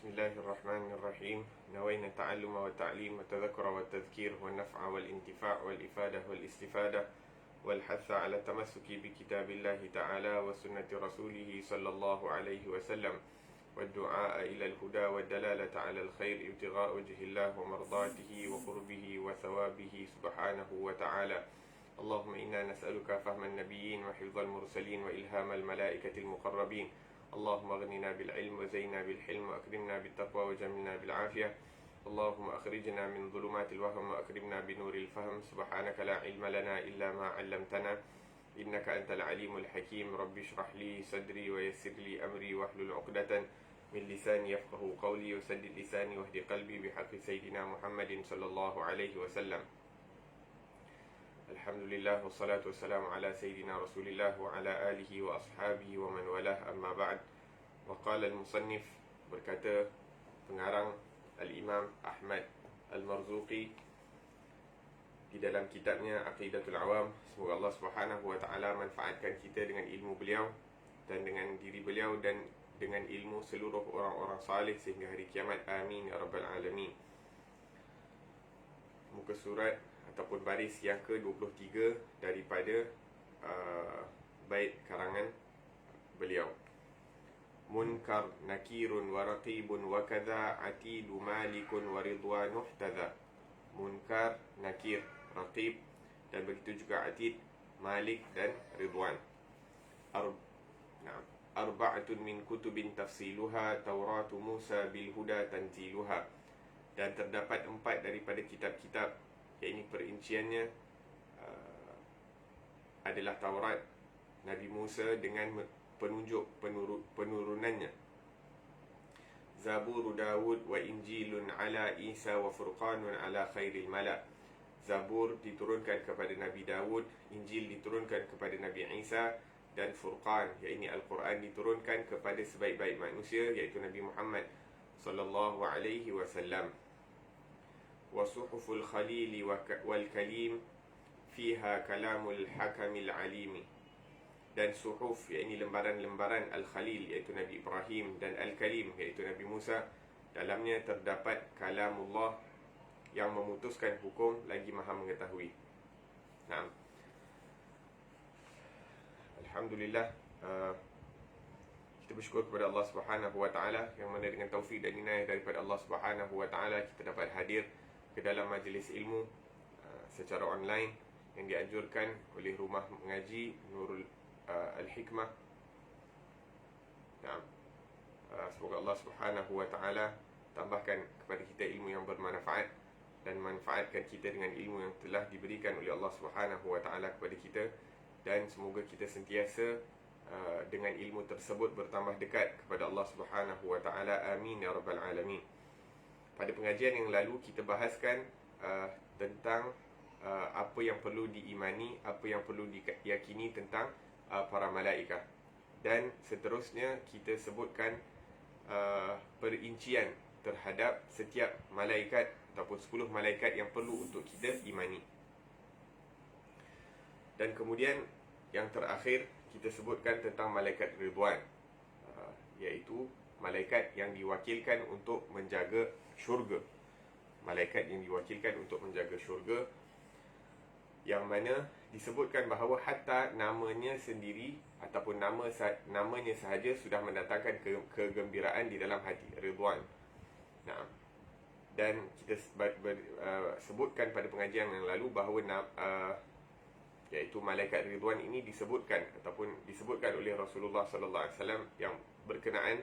بسم الله الرحمن الرحيم. نوينا التعلم والتعليم والتذكر والتذكير والنفع والانتفاع والإفادة والاستفادة والحث على التمسك بكتاب الله تعالى وسنة رسوله صلى الله عليه وسلم والدعاء إلى الهدى والدلالة على الخير ابتغاء وجه الله ومرضاته وقربه وثوابه سبحانه وتعالى. اللهم إنا نسألك فهم النبيين وحفظ المرسلين وإلهام الملائكة المقربين. اللهم اغننا بالعلم وزينا بالحلم وأكرمنا بالتقوى وجملنا بالعافية. اللهم أخرجنا من ظلمات الوهم وأكرمنا بنور الفهم. سبحانك لا علم لنا إلا ما علمتنا إنك أنت العليم الحكيم. رب اشرح لي صدري ويسر لي أمري واحلل عقدة من لساني يفقه قولي وسدد لساني واهد قلبي بحق سيدنا محمد صلى الله عليه وسلم. Alhamdulillah wassalatu wassalamu ala sayyidina Rasulillah wa ala alihi wa ashabihi wa man walah, amma ba'd. Wa qala al-musannif, berkata pengarang Al-Imam Ahmad Al-Marzuqi di dalam kitabnya Aqidatul Awam, semoga Allah Subhanahu wa taala manfaatkan kita dengan ilmu beliau dan dengan diri beliau dan dengan ilmu seluruh orang-orang salih sehingga hari kiamat. Amin ya rabbal alamin. Muka surat ataupun baris yang ke-23 daripada bait karangan beliau. Munkar nakirun wa raqibun wa kadha atidu malikun wa ridwan muhtadha. Munkar, nakir, raqib, dan begitu juga atid, malik dan ridwan. Arba'atun min kutubin tafsiluha Tauratu Musa bil huda tanziluha. Dan terdapat 4 daripada kitab-kitab, yakni perinciannya adalah Taurat Nabi Musa dengan penunjuk penurunannya. Zabur Dawud wa Injilun ala Isa wa Furqanun ala khairil mala. Zabur diturunkan kepada Nabi Dawud, Injil diturunkan kepada Nabi Isa, dan Furqan, yakni Al-Quran, diturunkan kepada sebaik-baik manusia, iaitu Nabi Muhammad sallallahu alaihi wasallam. Wa suhuful khalili wal kalim fiha kalamul hakamil alimi. Dan suhuf, yakni lembaran-lembaran Al-Khalil, iaitu Nabi Ibrahim, dan Al-Kalim, iaitu Nabi Musa, dalamnya terdapat kalamullah yang memutuskan hukum lagi maha mengetahui. Naam. Alhamdulillah, kita bersyukur kepada Allah Subhanahu wa taala yang mana dengan taufik dan inayah daripada Allah Subhanahu wa taala kita dapat hadir ke dalam majlis ilmu secara online yang dianjurkan oleh Rumah Mengaji Nurul Al-Hikmah. Nah, semoga Allah Subhanahu wa taala tambahkan kepada kita ilmu yang bermanfaat dan manfaatkan kita dengan ilmu yang telah diberikan oleh Allah Subhanahu wa taala kepada kita, dan semoga kita sentiasa dengan ilmu tersebut bertambah dekat kepada Allah Subhanahu wa taala. Amin ya rabbal alamin. Pada pengajian yang lalu kita bahaskan tentang apa yang perlu diimani, apa yang perlu diyakini tentang para malaikat. Dan seterusnya kita sebutkan perincian terhadap setiap malaikat ataupun 10 malaikat yang perlu untuk kita imani. Dan kemudian yang terakhir kita sebutkan tentang malaikat Ridwan, iaitu malaikat yang diwakilkan untuk menjaga syurga. Malaikat yang diwakilkan untuk menjaga syurga, yang mana disebutkan bahawa hatta namanya sendiri ataupun namanya sahaja sudah mendatangkan kegembiraan di dalam hati, Ridwan. Nah, dan kita sebutkan pada pengajian yang lalu bahawa iaitu malaikat Ridwan ini disebutkan oleh Rasulullah sallallahu alaihi wasallam yang berkenaan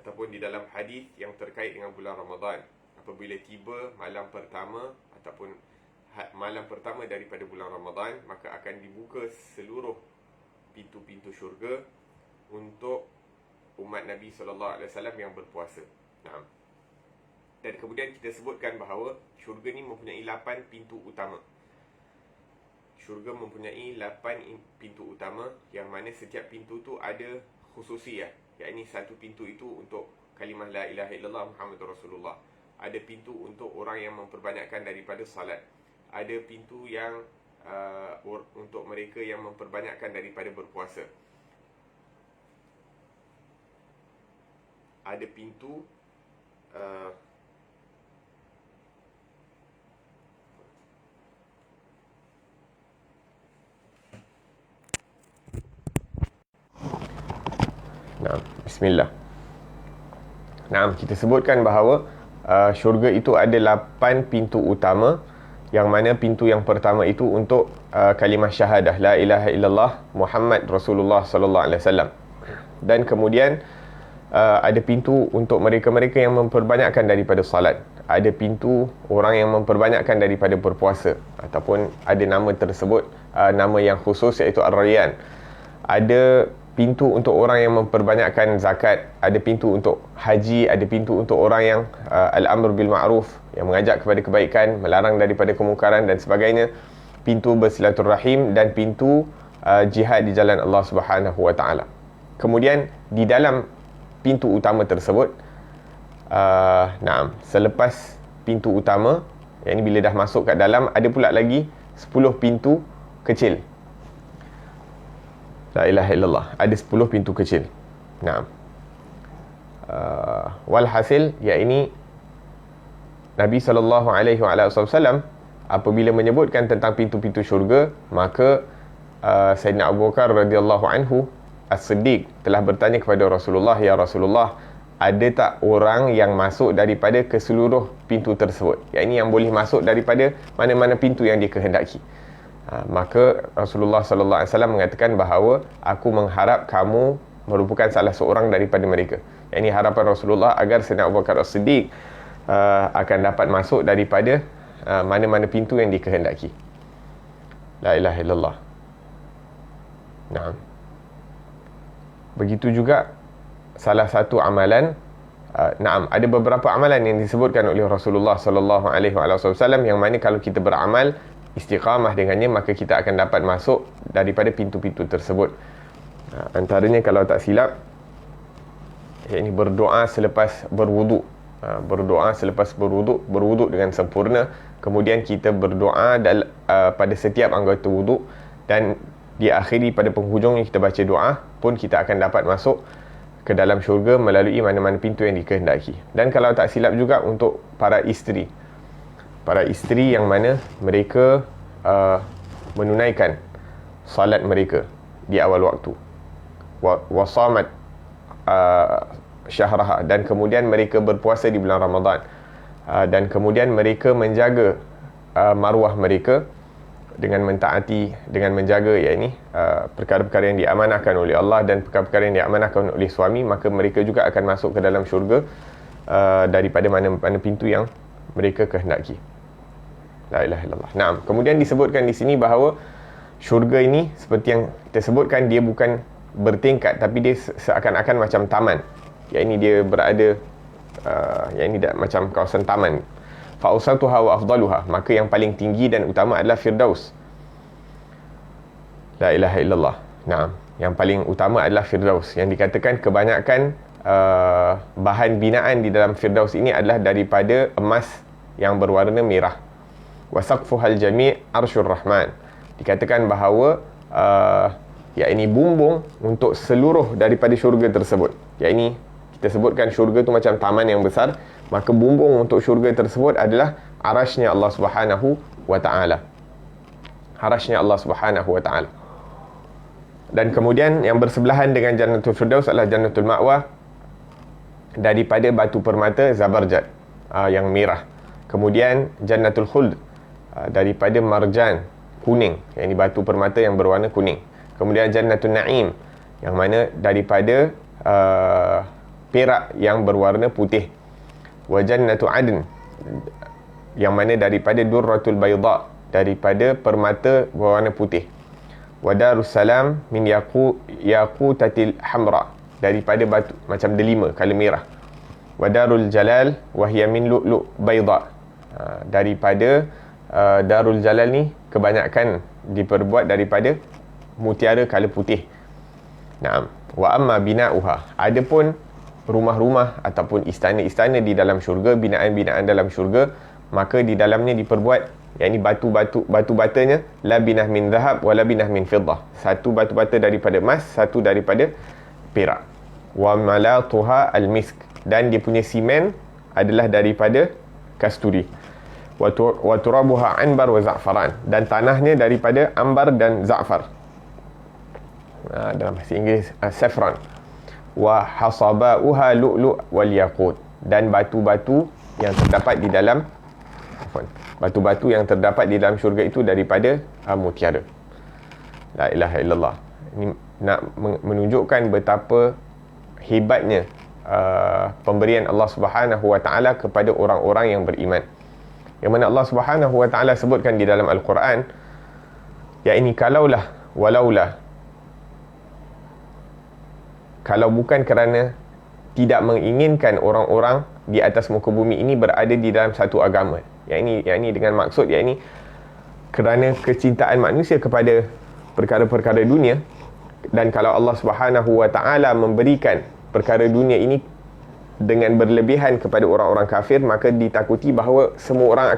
ataupun di dalam hadis yang terkait dengan bulan Ramadan. Apabila tiba malam pertama ataupun malam pertama daripada bulan Ramadan, maka akan dibuka seluruh pintu-pintu syurga untuk umat Nabi sallallahu alaihi wasallam yang berpuasa. Nah, dan kemudian kita sebutkan bahawa syurga ni mempunyai 8 pintu utama. Syurga mempunyai 8 pintu utama, yang mana setiap pintu tu ada khususiyah. Yakni satu pintu itu untuk kalimah la ilaha illallah Muhammadur Rasulullah. Ada pintu untuk orang yang memperbanyakkan daripada salat. Ada pintu yang untuk mereka yang memperbanyakkan daripada berpuasa. Ada pintu uh, Bismillah. Kita sebutkan bahawa syurga itu ada 8 pintu utama, yang mana pintu yang pertama itu untuk kalimah syahadah la ilaha illallah Muhammad Rasulullah sallallahu alaihi wasallam. Dan kemudian ada pintu untuk mereka-mereka yang memperbanyakkan daripada salat. Ada pintu orang yang memperbanyakkan daripada berpuasa, ataupun ada nama tersebut nama yang khusus, iaitu Ar-Rayyan. Ada pintu untuk orang yang memperbanyakkan zakat, ada pintu untuk haji, ada pintu untuk orang yang al-amr bil ma'ruf, yang mengajak kepada kebaikan, melarang daripada kemungkaran dan sebagainya, pintu bersilaturrahim, dan pintu jihad di jalan Allah Subhanahu wa taala. Kemudian di dalam pintu utama tersebut, selepas pintu utama, yang ini bila dah masuk kat dalam, ada pula lagi 10 pintu kecil. La ilaha illallah, ada 10 pintu kecil. Walhasil, yakni Nabi SAW apabila menyebutkan tentang pintu-pintu syurga, maka Sayyidina Abu Bakar radhiyallahu anhu As-Siddiq telah bertanya kepada Rasulullah, "Ya Rasulullah, ada tak orang yang masuk daripada keseluruh pintu tersebut?" Yakni yang boleh masuk daripada mana-mana pintu yang dia kehendaki. Maka Rasulullah sallallahu alaihi wasallam mengatakan bahawa aku mengharap kamu merupakan salah seorang daripada mereka. Yakni harapan Rasulullah agar Sayyidina Abu Bakar As-Siddiq akan dapat masuk daripada mana-mana pintu yang dikehendaki. La ilaha illallah. Begitu juga salah satu amalan, ada beberapa amalan yang disebutkan oleh Rasulullah sallallahu alaihi wasallam, yang mana kalau kita beramal istiqamah dengannya, maka kita akan dapat masuk daripada pintu-pintu tersebut. Antaranya kalau tak silap, yakni berdoa selepas berwuduk. Berdoa selepas berwuduk dengan sempurna. Kemudian kita berdoa pada setiap anggota wuduk, dan diakhiri pada penghujungnya kita baca doa, pun kita akan dapat masuk ke dalam syurga melalui mana-mana pintu yang dikehendaki. Dan kalau tak silap juga untuk para isteri yang mana mereka menunaikan salat mereka di awal waktu, wasamat syahraha, dan kemudian mereka berpuasa di bulan Ramadan, dan kemudian mereka menjaga maruah mereka dengan mentaati, dengan menjaga perkara-perkara yang diamanahkan oleh Allah dan perkara-perkara yang diamanahkan oleh suami, maka mereka juga akan masuk ke dalam syurga daripada mana-mana pintu yang mereka kehendaki. La ilaha illallah. Kemudian disebutkan di sini bahawa syurga ini, seperti yang kita sebutkan, dia bukan bertingkat, tapi dia seakan-akan macam taman. Yang ini dia berada macam kawasan taman. Fa awsatuha wa afdaluha, maka yang paling tinggi dan utama adalah Firdaus. La ilaha illallah. Yang paling utama adalah Firdaus. Yang dikatakan kebanyakan bahan binaan di dalam Firdaus ini adalah daripada emas yang berwarna merah. Wa saqfuhal jami' arsyur rahman. Dikatakan bahawa yakni bumbung untuk seluruh daripada syurga tersebut. Yakni kita sebutkan syurga tu macam taman yang besar, maka bumbung untuk syurga tersebut adalah arasy-Nya Allah Subhanahu wa taala. Arasy-Nya Allah Subhanahu wa taala. Dan kemudian yang bersebelahan dengan Jannatul Firdaus adalah Jannatul Ma'wa daripada batu permata Zabarjad yang merah. Kemudian Jannatul Khuld daripada marjan kuning, yang ini batu permata yang berwarna kuning. Kemudian Jannatul Na'im, yang mana daripada perak yang berwarna putih. Wa Jannatul Adn, yang mana daripada Durratul Bayda, daripada permata berwarna putih. Wa Darussalam min Yaqutatil Hamra, daripada batu macam delima, kala merah. Wa Darul Jalal wa hiya min Lu'lu' Bayda, daripada Darul Jalal ni kebanyakan diperbuat daripada mutiara kala putih. Wa amma bina'uha, adapun rumah-rumah ataupun istana-istana di dalam syurga, binaan-binaan dalam syurga, maka di dalamnya diperbuat, yakni batu batanya la binah min zahab wa la binah min fiddah. Satu batu bata daripada emas, satu daripada perak. Wa malatuha al-misk, dan dia punya simen adalah daripada kasturi. Wa turabuha anbar wa za'faran, dan tanahnya daripada ambar dan za'far. Dalam bahasa Inggeris saffron. Wa hasabauha lu'lu' wal yaqut, dan batu-batu yang terdapat di dalam batu-batu yang terdapat di dalam syurga itu daripada mutiara. La ilaha illallah. Ini nak menunjukkan betapa hebatnya pemberian Allah Subhanahu wa taala kepada orang-orang yang beriman. Yang mana Allah Subhanahu wa taala sebutkan di dalam Al-Quran, yakni kalau bukan kerana tidak menginginkan orang-orang di atas muka bumi ini berada di dalam satu agama, yakni dengan maksud yakni kerana kecintaan manusia kepada perkara-perkara dunia, dan kalau Allah Subhanahu wa taala memberikan perkara dunia ini dengan berlebihan kepada orang-orang kafir, maka ditakuti bahawa semua orang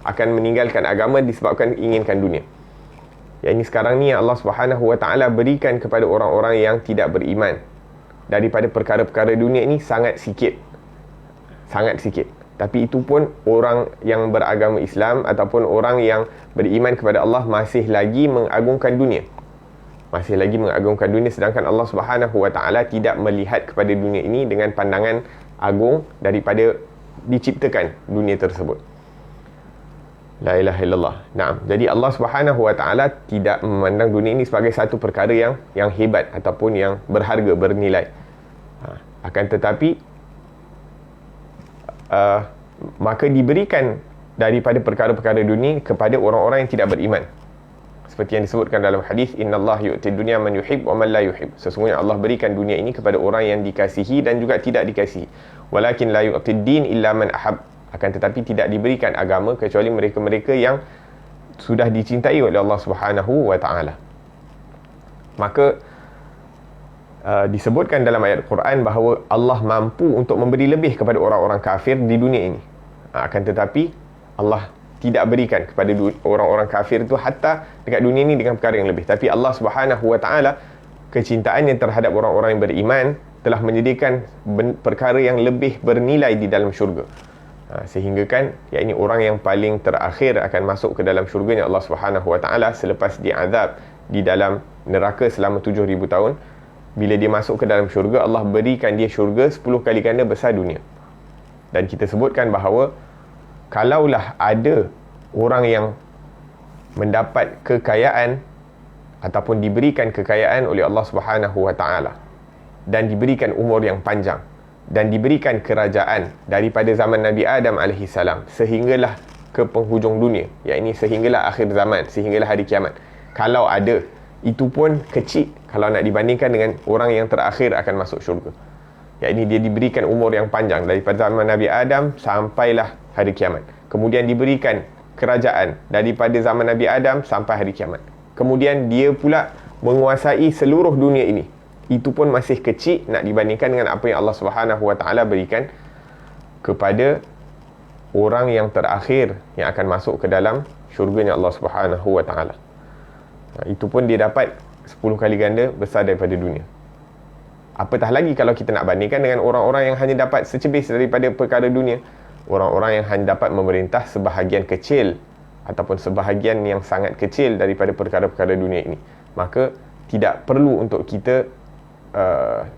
akan meninggalkan agama disebabkan inginkan dunia. Yang ini sekarang ni Allah Subhanahu wa taala berikan kepada orang-orang yang tidak beriman daripada perkara-perkara dunia ini sangat sikit. Tapi itu pun orang yang beragama Islam ataupun orang yang beriman kepada Allah masih lagi mengagungkan dunia. Sedangkan Allah Subhanahu wa taala tidak melihat kepada dunia ini dengan pandangan agung daripada diciptakan dunia tersebut. La ilaha illallah. Naam. Jadi Allah Subhanahu wa taala tidak memandang dunia ini sebagai satu perkara yang hebat ataupun yang berharga, bernilai. Akan tetapi maka diberikan daripada perkara-perkara dunia kepada orang-orang yang tidak beriman. Seperti yang disebutkan dalam hadis, innallaha yu'tid dunya man yuhib wa man la yuhib. Sesungguhnya Allah berikan dunia ini kepada orang yang dikasihi dan juga tidak dikasihi. Walakin la yu'tid din illa man ahab. Akan tetapi tidak diberikan agama kecuali mereka-mereka yang sudah dicintai oleh Allah Subhanahu wa taala. Maka disebutkan dalam ayat Quran bahawa Allah mampu untuk memberi lebih kepada orang-orang kafir di dunia ini. Akan tetapi Allah tidak berikan kepada orang-orang kafir itu hatta dekat dunia ini dengan perkara yang lebih. Tapi Allah Subhanahu wa taala kecintaannya terhadap orang-orang yang beriman telah menyediakan perkara yang lebih bernilai di dalam syurga. Sehingga kan yakni orang yang paling terakhir akan masuk ke dalam syurganya Allah Subhanahu wa taala selepas diazab di dalam neraka selama 7,000 tahun. Bila dia masuk ke dalam syurga, Allah berikan dia syurga 10 kali ganda besar dunia. Dan kita sebutkan bahawa kalaulah ada orang yang mendapat kekayaan ataupun diberikan kekayaan oleh Allah Subhanahu wa taala dan diberikan umur yang panjang dan diberikan kerajaan daripada zaman Nabi Adam alaihi salam sehinggalah ke penghujung dunia, yakni sehinggalah akhir zaman, sehinggalah hari kiamat. Kalau ada, itu pun kecil kalau nak dibandingkan dengan orang yang terakhir akan masuk syurga. Yakni dia diberikan umur yang panjang daripada zaman Nabi Adam sampailah hari kiamat. Kemudian diberikan kerajaan daripada zaman Nabi Adam sampai hari kiamat. Kemudian dia pula menguasai seluruh dunia ini. Itu pun masih kecil nak dibandingkan dengan apa yang Allah Subhanahu wa taala berikan kepada orang yang terakhir yang akan masuk ke dalam syurganya Allah Subhanahu wa taala. Itu pun dia dapat 10 kali ganda besar daripada dunia. Apatah lagi kalau kita nak bandingkan dengan orang-orang yang hanya dapat secebis daripada perkara dunia. Orang-orang yang hanya dapat memerintah sebahagian kecil ataupun sebahagian yang sangat kecil daripada perkara-perkara dunia ini. Maka tidak perlu untuk kita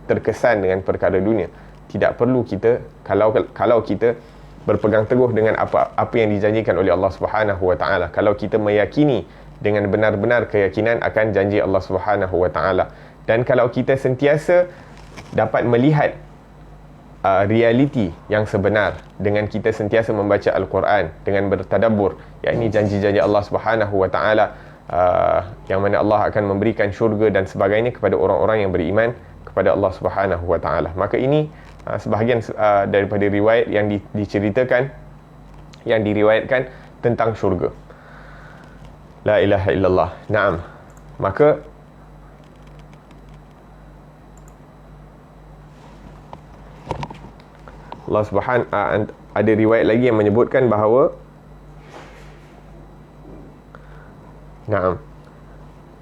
terkesan dengan perkara dunia. Tidak perlu kita kalau kita berpegang teguh dengan apa yang dijanjikan oleh Allah Subhanahu wa taala. Kalau kita meyakini dengan benar-benar keyakinan akan janji Allah Subhanahu wa taala, dan kalau kita sentiasa dapat melihat realiti yang sebenar dengan kita sentiasa membaca Al-Quran dengan bertadabbur, yakni janji-janji Allah Subhanahu wa taala yang mana Allah akan memberikan syurga dan sebagainya kepada orang-orang yang beriman kepada Allah Subhanahu wa taala. Maka ini sebahagian daripada riwayat yang diceritakan, yang diriwayatkan tentang syurga. La ilaha illallah. Naam. Maka Allah Subhanahu ada riwayat lagi yang menyebutkan bahawa Naam.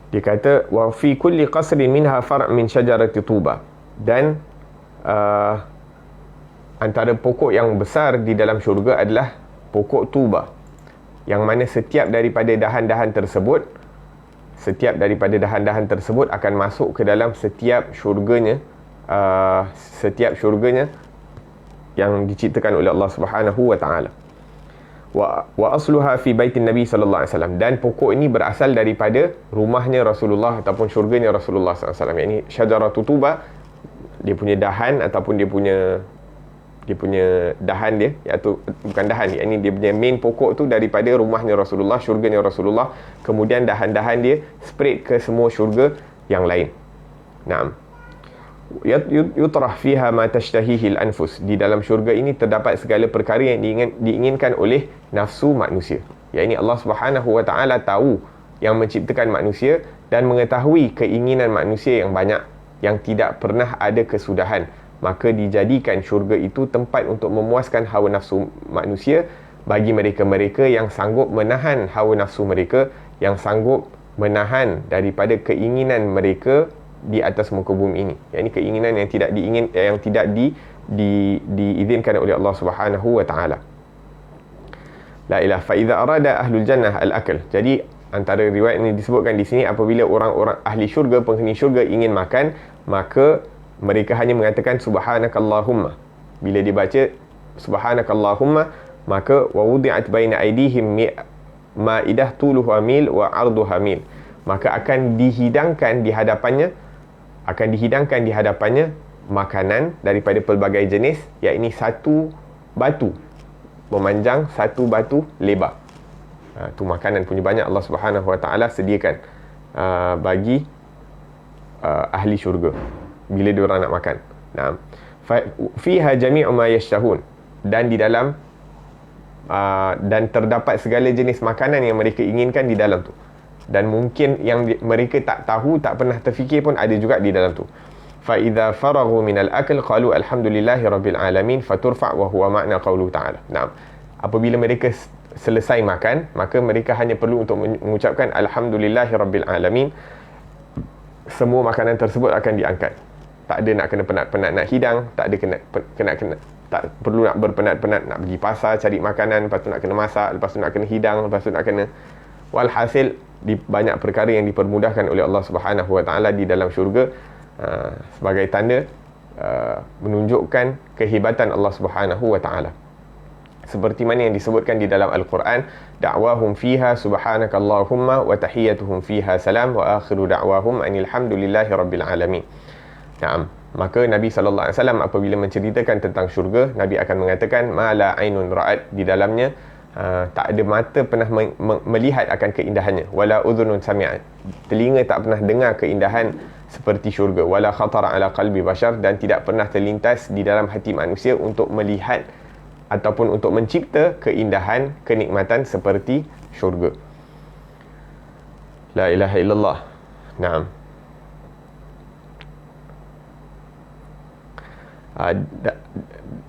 Dia kata wa fi kulli qasrin minha far' min syajarati tuba. Dan antara pokok yang besar di dalam syurga adalah pokok tuba, yang mana setiap daripada dahan-dahan tersebut akan masuk ke dalam setiap syurganya yang diciptakan oleh Allah Subhanahu wa taala. Wa asluha fi baitin Nabi sallallahu alaihi wasallam, dan pokok ini berasal daripada rumahnya Rasulullah ataupun syurganya Rasulullah sallallahu alaihi wasallam. Ini syajaratut tuba, dia punya dahan ataupun dia punya dahan dia, iaitu bukan dahan dia, ini dia punya main pokok tu daripada rumahnya Rasulullah, syurganya Rasulullah, kemudian dahan-dahan dia spread ke semua syurga yang lain. Naam. Yutrah fiha ma tashtahihi al-anfus. Di dalam syurga ini terdapat segala perkara yang diinginkan oleh nafsu manusia. Iaitu Allah Subhanahu wa taala tahu yang menciptakan manusia dan mengetahui keinginan manusia yang banyak yang tidak pernah ada kesudahan. Maka dijadikan syurga itu tempat untuk memuaskan hawa nafsu manusia bagi mereka-mereka yang sanggup menahan hawa nafsu mereka, yang sanggup menahan daripada keinginan mereka di atas muka bumi ini. Yang ini keinginan yang tidak diizinkan oleh Allah Subhanahu wa taala. La ilaha fa idza arada ahlul jannah al-akl. Jadi antara riwayat ini disebutkan di sini, apabila orang-orang ahli syurga, penghuni syurga ingin makan, maka mereka hanya mengatakan subhanakallahumma. Bila dia baca subhanakallahumma, maka wa wudi'at baina aydihim ma'idah tuluha mil wa 'arduha mil. Maka akan dihidangkan di hadapannya makanan daripada pelbagai jenis, iaitu satu batu memanjang, satu batu lebar. Tu makanan punya banyak Allah Subhanahu wa taala sediakan bagi ahli syurga bila diorang nak makan. Naam. Fiha jami'u ma yashtahun, dan di dalam dan terdapat segala jenis makanan yang mereka inginkan di dalam tu. Dan mungkin yang mereka tak tahu, tak pernah terfikir pun ada juga di dalam tu. Fa idza faraghu min al-akl qalu alhamdulillahi rabbil alamin faturfa wa huwa ma'na qaulu ta'ala. Naam. Apabila mereka selesai makan, maka mereka hanya perlu untuk mengucapkan alhamdulillahi rabbil alamin. Semua makanan tersebut akan diangkat. Tak ada nak kena penat-penat nak hidang, tak ada tak perlu nak berpenat-penat nak pergi pasar cari makanan, lepas tu nak kena masak, lepas tu nak kena hidang, lepas tu nak kena, walhasil banyak perkara yang dipermudahkan oleh Allah Subhanahu wa taala di dalam syurga, sebagai tanda menunjukkan kehebatan Allah Subhanahu wa taala. Seperti mana yang disebutkan di dalam Al-Quran, da'wahum fiha subhanakallahumma wa tahiyyatuhum fiha salam wa akhiru da'wahum anil hamdulillahi rabbil alamin. Naam. Maka Nabi sallallahu alaihi wasallam apabila menceritakan tentang syurga, Nabi akan mengatakan mala ainun ra'at, di dalamnya tak ada mata pernah melihat akan keindahannya, wala udhunun sami'at, telinga tak pernah dengar keindahan seperti syurga, wala khatara ala qalbi bashar, dan tidak pernah terlintas di dalam hati manusia untuk melihat ataupun untuk mencipta keindahan, kenikmatan seperti syurga. La ilaha illallah. Naam.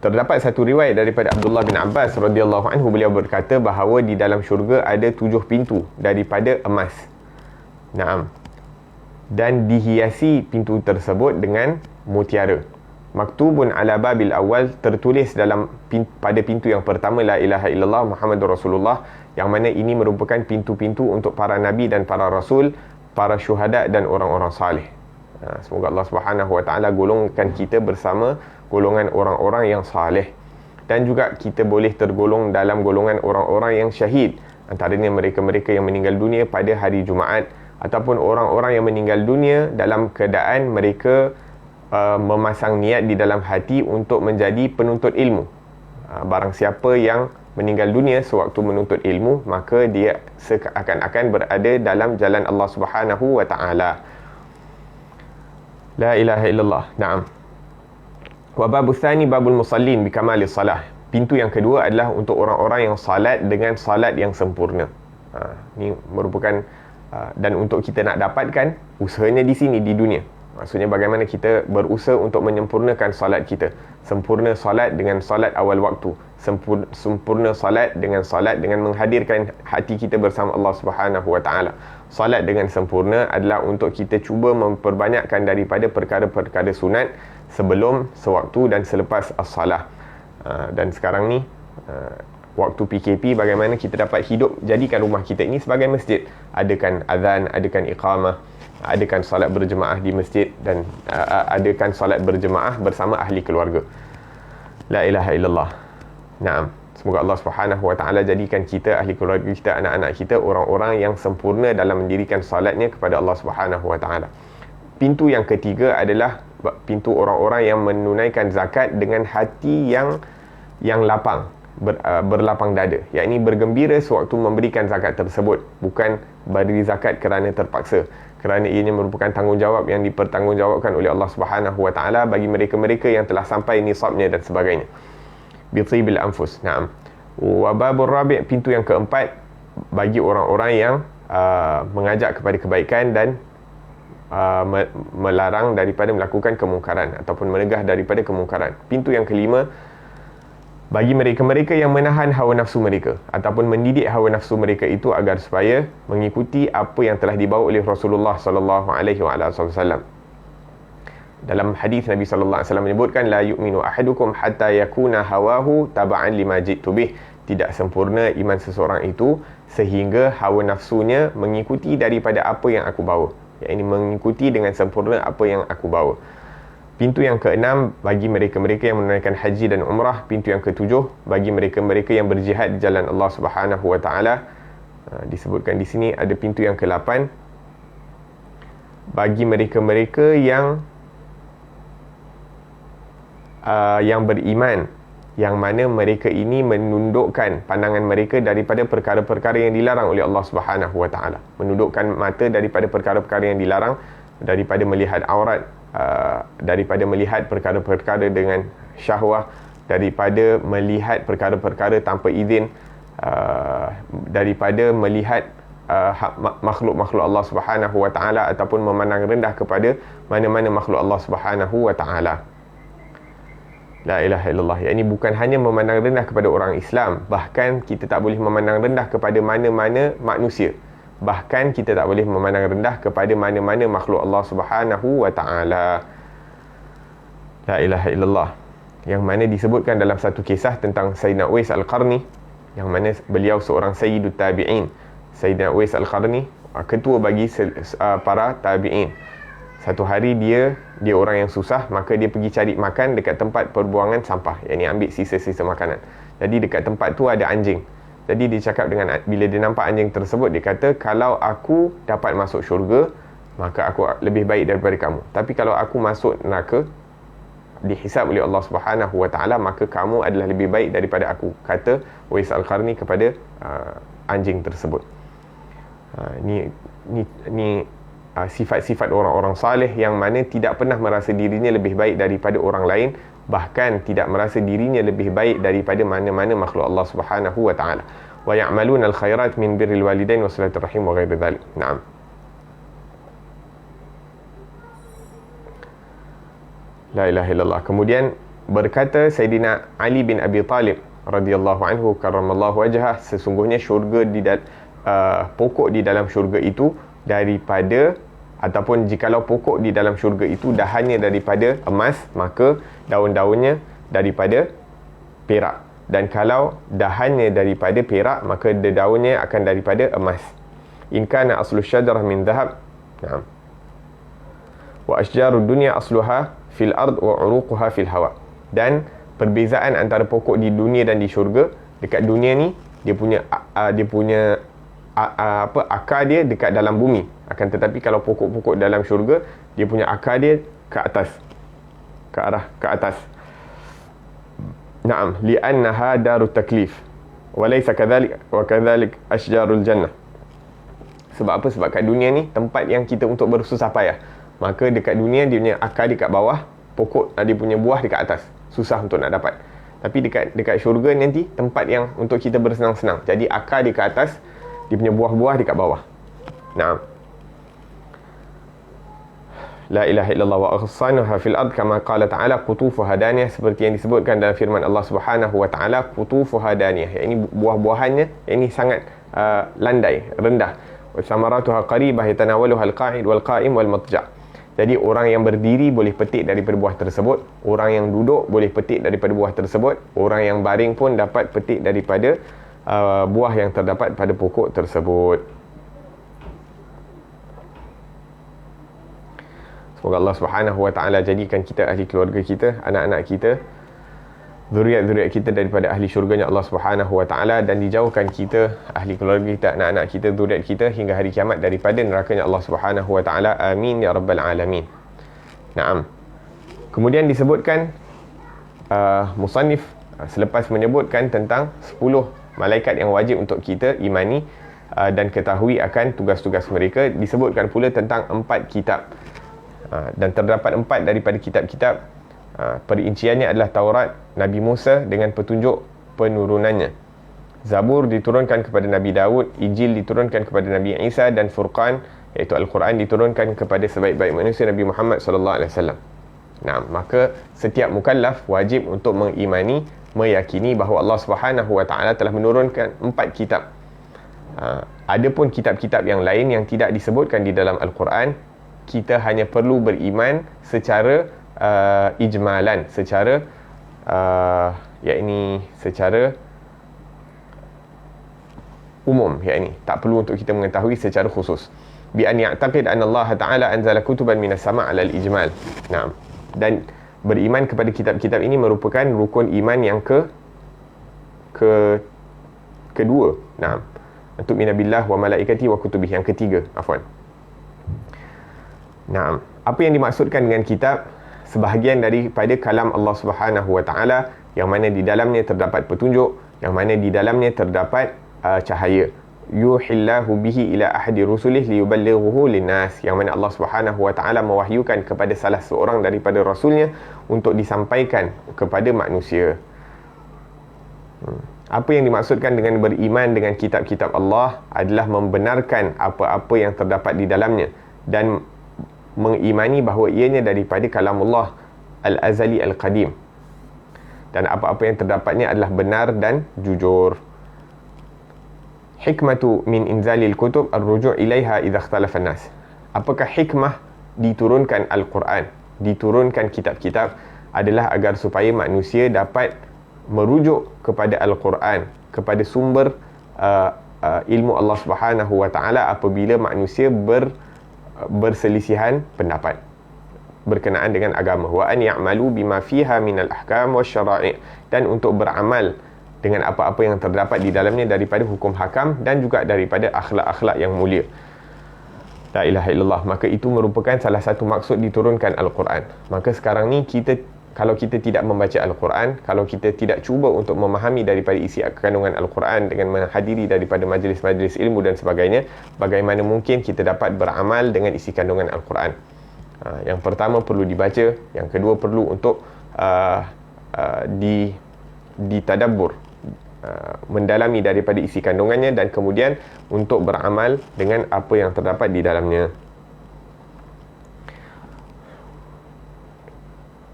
Terdapat satu riwayat daripada Abdullah bin Abbas radhiyallahu anhu, beliau berkata bahawa di dalam syurga ada 7 pintu daripada emas. Naam. Dan dihiasi pintu tersebut dengan mutiara. Maktubun ala babil awal, tertulis pada pintu yang pertama, la ilaha illallah Muhammadur Rasulullah, yang mana ini merupakan pintu-pintu untuk para nabi dan para rasul, para syuhada dan orang-orang salih. Semoga Allah Subhanahu wa taala golongkan kita bersama golongan orang-orang yang saleh, dan juga kita boleh tergolong dalam golongan orang-orang yang syahid, antaranya mereka-mereka yang meninggal dunia pada hari Jumaat, ataupun orang-orang yang meninggal dunia dalam keadaan mereka memasang niat di dalam hati untuk menjadi penuntut ilmu. Barang siapa yang meninggal dunia sewaktu menuntut ilmu, maka dia seakan-akan berada dalam jalan Allah Subhanahu wa taala. La ilaha illallah. Naam. Wa babul tsani babul musallin bi kamalis salah. Pintu yang kedua adalah untuk orang-orang yang salat dengan salat yang sempurna. Ini merupakan dan untuk kita nak dapatkan, usahanya di sini di dunia. Maksudnya bagaimana kita berusaha untuk menyempurnakan salat kita. Sempurna salat dengan salat awal waktu. Sempurna salat dengan menghadirkan hati kita bersama Allah Subhanahu wa taala. Salat dengan sempurna adalah untuk kita cuba memperbanyakkan daripada perkara-perkara sunat sebelum, sewaktu dan selepas as-salah. Dan sekarang ni waktu PKP, bagaimana kita dapat hidup, jadikan rumah kita ini sebagai masjid. Adakan azan, adakan iqamah, adakan solat berjemaah di masjid, dan adakan solat berjemaah bersama ahli keluarga. La ilaha illallah. Naam. Semoga Allah Subhanahu wa taala jadikan kita, ahli keluarga kita, anak-anak kita orang-orang yang sempurna dalam mendirikan solatnya kepada Allah Subhanahu wa taala. Pintu yang ketiga adalah pintu orang-orang yang menunaikan zakat dengan hati yang lapang, berlapang dada, yakni bergembira sewaktu memberikan zakat tersebut, bukan beri zakat kerana terpaksa, kerana ianya merupakan tanggungjawab yang dipertanggungjawabkan oleh Allah Subhanahu wa taala bagi mereka-mereka yang telah sampai nisabnya dan sebagainya. Bithibil anfus. Naam. Wa babur rabi', pintu yang keempat, bagi orang-orang yang mengajak kepada kebaikan dan melarang daripada melakukan kemungkaran ataupun menegah daripada kemungkaran. Pintu yang kelima, bagi mereka-mereka yang menahan hawa nafsu mereka ataupun mendidik hawa nafsu mereka itu agar supaya mengikuti apa yang telah dibawa oleh Rasulullah sallallahu alaihi wasallam. Dalam hadis Nabi sallallahu alaihi wasallam menyebutkan, la yu'minu ahadukum hatta yakuna hawahu taba'an lima jitu bih. Tidak sempurna iman seseorang itu sehingga hawa nafsunya mengikuti daripada apa yang aku bawa, yakni mengikuti dengan sempurna apa yang aku bawa. Pintu yang keenam, bagi mereka-mereka yang menunaikan haji dan umrah. Pintu yang ketujuh, bagi mereka-mereka yang berjihad di jalan Allah Subhanahu wa taala. Disebutkan di sini ada pintu yang ke-8, bagi mereka-mereka yang beriman, yang mana mereka ini menundukkan pandangan mereka daripada perkara-perkara yang dilarang oleh Allah Subhanahu wa taala, menundukkan mata daripada perkara-perkara yang dilarang, daripada melihat aurat, daripada melihat perkara-perkara dengan syahwah, daripada melihat perkara-perkara tanpa izin, daripada melihat makhluk-makhluk Allah Subhanahu wa taala ataupun memandang rendah kepada mana-mana makhluk Allah Subhanahu wa taala. La ilaha illallah. Ini bukan hanya memandang rendah kepada orang Islam, bahkan kita tak boleh memandang rendah kepada mana-mana manusia. Bahkan kita tak boleh memandang rendah kepada mana-mana makhluk Allah Subhanahu wa taala. La ilaha illallah. Yang mana disebutkan dalam satu kisah tentang Sayyidina Uwais Al-Qarni, yang mana beliau seorang sayyidut tabi'in. Sayyidina Uwais Al-Qarni ketua bagi para tabi'in. Satu hari dia orang yang susah, maka dia pergi cari makan dekat tempat perbuangan sampah, yakni ambil sisa-sisa makanan. Jadi dekat tempat tu ada anjing. Jadi dia cakap bila dia nampak anjing tersebut, dia kata, kalau aku dapat masuk syurga, maka aku lebih baik daripada kamu. Tapi kalau aku masuk neraka, dihisab oleh Allah Subhanahu wa taala, maka kamu adalah lebih baik daripada aku, kata Uwais Al-Qarni kepada anjing tersebut. Ni sifat-sifat orang-orang saleh yang mana tidak pernah merasa dirinya lebih baik daripada orang lain, bahkan tidak merasa dirinya lebih baik daripada mana-mana makhluk Allah Subhanahu wa taala. Wa ya'maluna al-khairat min birril walidain wa silatir rahim wa ghairi dzalik. Naam. La ilaha illallah. Kemudian berkata Sayyidina Ali bin Abi Talib radhiyallahu anhu karramallahu wajhah, sesungguhnya syurga pokok di dalam syurga itu daripada, ataupun jikalau pokok di dalam syurga itu dahannya daripada emas, maka daun-daunnya daripada perak. Dan kalau dahannya daripada perak, maka daunnya akan daripada emas. In kana aslu syajarah min dhahab. Naam. Wa asjarud dunya asluha fil ard wa uruquha fil hawa. Dan perbezaan antara pokok di dunia dan di syurga, dekat dunia ni dia punya akar dia dekat dalam bumi, akan tetapi kalau pokok-pokok dalam syurga, dia punya akar dia ke atas, ke arah ke atas. Naam, li'annaha darut taklif wa laysa kadhalik wa kadhalik ashjarul jannah. Sebab apa? Sebab kat dunia ni tempat yang kita untuk bersusah payah, maka dekat dunia dia punya akar dekat bawah, pokok dia punya buah dekat atas, susah untuk nak dapat. Tapi dekat syurga nanti tempat yang untuk kita bersenang-senang, jadi akar dia ke atas, dia punya buah-buah dekat bawah. Naam. La ilaha illallah wa aghsanuha fil ard kama qala ta'ala qutufuha daniyah, seperti yang disebutkan dalam firman Allah Subhanahu wa taala, qutufuha daniyah, ini buah-buahannya ini sangat landai, rendah. Wa samaratuha qaribah yatanawaluha al-qa'id wal qa'im wal matja', Jadi orang yang berdiri boleh petik daripada buah tersebut, orang yang duduk boleh petik daripada buah tersebut, orang yang baring pun dapat petik daripada buah yang terdapat pada pokok tersebut. Semoga Allah Subhanahu Wa Taala jadikan kita, ahli keluarga kita, anak-anak kita, zuriat-zuriat kita daripada ahli syurganya Allah Subhanahu Wa Taala, dan dijauhkan kita, ahli keluarga kita, anak-anak kita, zuriat kita hingga hari kiamat daripada nerakanya Allah Subhanahu Wa Taala. Amin ya rabbal alamin. Naam. Kemudian disebutkan musannif selepas menyebutkan tentang 10 malaikat yang wajib untuk kita imani dan ketahui akan tugas-tugas mereka, disebutkan pula tentang 4 kitab. Dan terdapat 4 daripada kitab-kitab. Perinciannya adalah Taurat Nabi Musa dengan petunjuk penurunannya, Zabur diturunkan kepada Nabi Daud, Injil diturunkan kepada Nabi Isa, dan Furqan iaitu Al-Quran diturunkan kepada sebaik-baik manusia Nabi Muhammad SAW. Nah, maka setiap mukallaf wajib untuk mengimani, meyakini bahawa Allah Subhanahu Wa Taala telah menurunkan 4 kitab. Adapun kitab-kitab yang lain yang tidak disebutkan di dalam Al-Quran, kita hanya perlu beriman secara ijmalan, secara secara umum, tak perlu untuk kita mengetahui secara khusus. Bi an ya'taqid anna Allah Ta'ala anzala kutuban minas sama' 'ala al-ijmal. Naam. Dan beriman kepada kitab-kitab ini merupakan rukun iman yang kedua. Naam. Untuk minabillah wa malaikati wa kutubihi, yang ketiga, afwan. Naam. Apa yang dimaksudkan dengan kitab? Sebahagian daripada kalam Allah Subhanahu Wa Taala yang mana di dalamnya terdapat petunjuk, yang mana di dalamnya terdapat cahaya. Yuhillahu bihi ila ahadi rusulih liyuballighuhu linnas, yang mana Allah Subhanahu Wa Taala mewahyukan kepada salah seorang daripada rasulnya untuk disampaikan kepada manusia. Apa yang dimaksudkan dengan beriman dengan kitab-kitab Allah adalah membenarkan apa-apa yang terdapat di dalamnya dan mengimani bahawa ianya daripada kalamullah al-azali al-qadim, dan apa-apa yang terdapatnya adalah benar dan jujur. Hikmatu min inzalil kutub ar-ruju' ilaiha idza ikhtalafa an-nas. Apakah hikmah diturunkan Al-Quran, diturunkan kitab-kitab? Adalah agar supaya manusia dapat merujuk kepada Al-Quran, kepada sumber ilmu Allah Subhanahu Wa Taala apabila manusia berselisihan pendapat berkenaan dengan agama. Wa an ya'malu bima fiha minal ahkam wasyara'i, dan untuk beramal dengan apa-apa yang terdapat di dalamnya daripada hukum hakam dan juga daripada akhlak-akhlak yang mulia. La ilaha illallah. Maka itu merupakan salah satu maksud diturunkan Al-Quran. Maka sekarang ni kalau kita tidak membaca Al-Quran, kalau kita tidak cuba untuk memahami daripada isi kandungan Al-Quran dengan menghadiri daripada majlis-majlis ilmu dan sebagainya, bagaimana mungkin kita dapat beramal dengan isi kandungan Al-Quran? Yang pertama perlu dibaca, yang kedua perlu untuk ditadabbur, mendalami daripada isi kandungannya, dan kemudian untuk beramal dengan apa yang terdapat di dalamnya.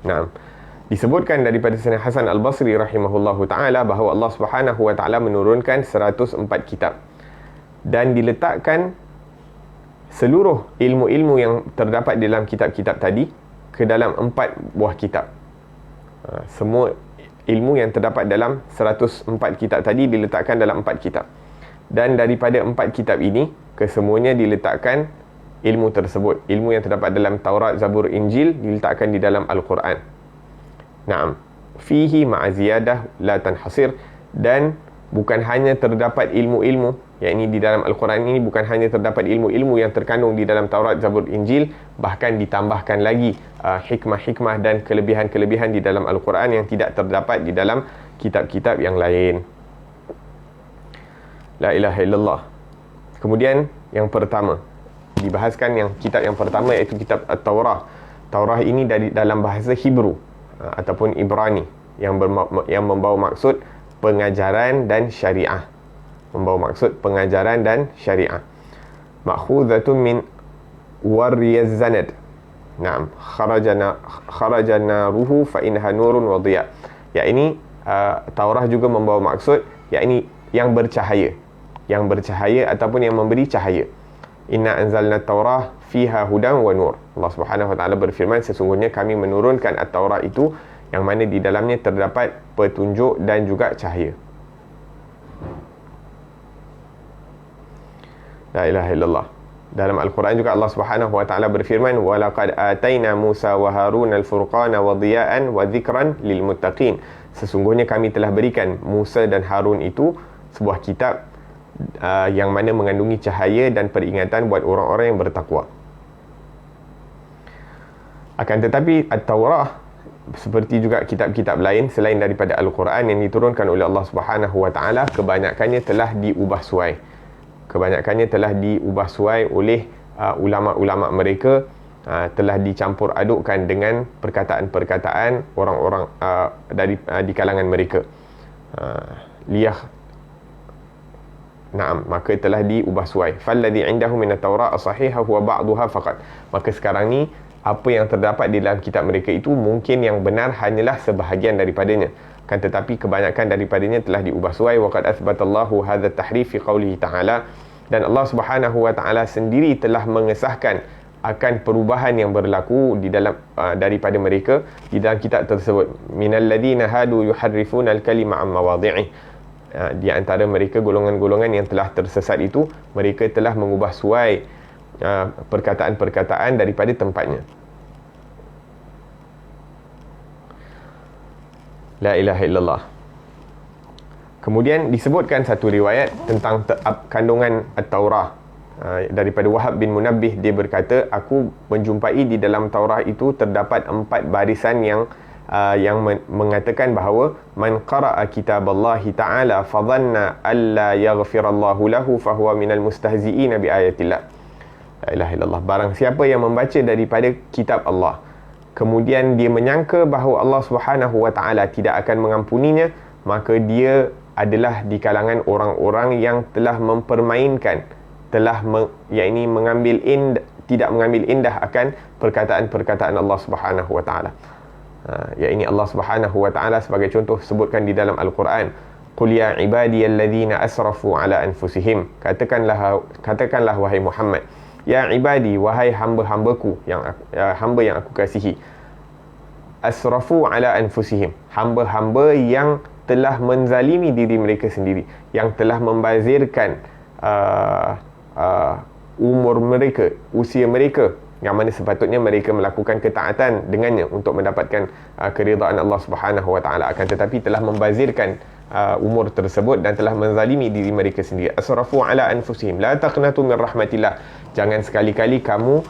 Nah, disebutkan daripada Sayyidina Hasan Al-Basri rahimahullahu ta'ala bahawa Allah Subhanahu Wa Ta'ala menurunkan 104 kitab dan diletakkan seluruh ilmu-ilmu yang terdapat dalam kitab-kitab tadi ke dalam 4 buah kitab. Semua ilmu yang terdapat dalam 104 kitab tadi diletakkan dalam 4 kitab, dan daripada 4 kitab ini kesemuanya diletakkan ilmu tersebut. Ilmu yang terdapat dalam Taurat, Zabur, Injil diletakkan di dalam Al-Quran. Naam, fihi ma'aziyadah la tanhasir, dan bukan hanya terdapat ilmu-ilmu, yakni di dalam Al-Quran ini bukan hanya terdapat ilmu-ilmu yang terkandung di dalam Taurat, Zabur, Injil, bahkan ditambahkan lagi hikmah-hikmah dan kelebihan-kelebihan di dalam Al-Quran yang tidak terdapat di dalam kitab-kitab yang lain. La ilaha illallah. Kemudian yang pertama dibahaskan, yang kitab yang pertama iaitu kitab At-Taurah. Taurah ini dari dalam bahasa Hebrew ataupun Ibrani yang membawa maksud pengajaran dan syariah. Membawa maksud pengajaran dan syariah. Ma'khuzatun min wariyaz zanad. Naam, kharajana ruhu fa innaha nurun wa dhiya. Yakni Taurah juga membawa maksud yakni yang bercahaya. Yang bercahaya ataupun yang memberi cahaya. Inna anzalna Taurah fiha hudan wa nur. Allah Subhanahu wa taala berfirman, sesungguhnya kami menurunkan At-Taurat itu yang mana di dalamnya terdapat petunjuk dan juga cahaya. La ilaha illallah. Dalam Al-Quran juga Allah Subhanahu wa taala berfirman, wa laqad ataina Musa wa Harun al-furqana wa dhiya'an wa dhikran lil muttaqin. Sesungguhnya kami telah berikan Musa dan Harun itu sebuah kitab yang mana mengandungi cahaya dan peringatan buat orang-orang yang bertakwa. Akan tetapi At-Taurah seperti juga kitab-kitab lain selain daripada Al-Quran yang diturunkan oleh Allah Subhanahu wa taala, kebanyakannya telah diubah suai. Kebanyakannya telah diubah suai oleh ulama-ulama mereka, telah dicampur adukkan dengan perkataan-perkataan orang-orang di kalangan mereka. Maka telah diubah suai. Falladhi indahu min at-Taurat as-sahihah huwa ba'daha faqat. Maka sekarang ni apa yang terdapat di dalam kitab mereka itu mungkin yang benar hanyalah sebahagian daripadanya. Kan tetapi kebanyakan daripadanya telah diubah suai. Wa qad athbatallahu hadha at-tahrif fi qawlihi ta'ala. Dan Allah Subhanahu wa taala sendiri telah mengesahkan akan perubahan yang berlaku di dalam daripada mereka di dalam kitab tersebut. Minal ladzina hadu yuharrifuna al-kalima am mawadhi'i. Di antara mereka golongan-golongan yang telah tersesat itu, mereka telah mengubah suai perkataan-perkataan daripada tempatnya. La ilaha illallah. Kemudian disebutkan satu riwayat tentang kandungan At-Taurah daripada Wahab bin Munabbih. Dia berkata, aku menjumpai di dalam Taurah itu terdapat 4 barisan yang mengatakan bahawa man qara'a kitaballahi ta'ala fa dhanna alla yaghfirallahu lahu fa huwa minal mustahzi'ina bi ayatillah. La ilaha illallah. Barang siapa yang membaca daripada kitab Allah kemudian dia menyangka bahawa Allah Subhanahu wa taala tidak akan mengampuninya, maka dia adalah di kalangan orang-orang yang telah mempermainkan, tidak mengambil indah akan perkataan-perkataan Allah Subhanahu wa taala. Ini Allah Subhanahu wa taala sebagai contoh sebutkan di dalam Al-Quran, qul ya ibadiyalladzina asrafu ala anfusihim. Katakanlah wahai Muhammad, ya ibadi, wahai hamba-hambaku hamba yang aku kasihi, asrafu ala anfusihim, hamba-hamba yang telah menzalimi diri mereka sendiri, yang telah membazirkan umur mereka, usia mereka, yang mana sepatutnya mereka melakukan ketaatan dengannya untuk mendapatkan keridaan Allah Subhanahu wa taala, akan tetapi telah membazirkan umur tersebut dan telah menzalimi diri mereka sendiri. Asrafu ala anfusihim la taqnatu min rahmatillah. Jangan sekali-kali kamu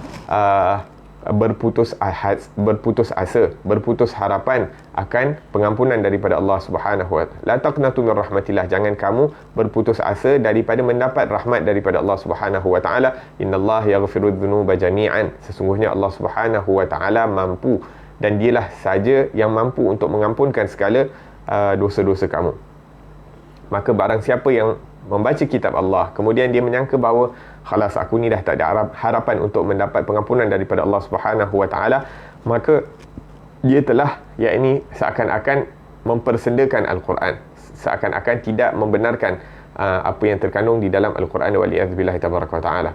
berputus harapan akan pengampunan daripada Allah Subhanahu wa taala. La taqnatu min rahmatillah. Jangan kamu berputus asa daripada mendapat rahmat daripada Allah Subhanahu wa taala. Innallaha yaghfiru dzunuba jami'an. Sesungguhnya Allah Subhanahu wa taala mampu, dan dialah saja yang mampu untuk mengampunkan segala dosa-dosa kamu. Maka barang siapa yang membaca kitab Allah kemudian dia menyangka bahawa khalas, aku ni dah tak ada harapan untuk mendapat pengampunan daripada Allah Subhanahu wa taala, maka dia telah seakan-akan mempersendakan Al-Quran, seakan-akan tidak membenarkan apa yang terkandung di dalam Al-Quran, waliyadzubillahi tabaraka wa taala.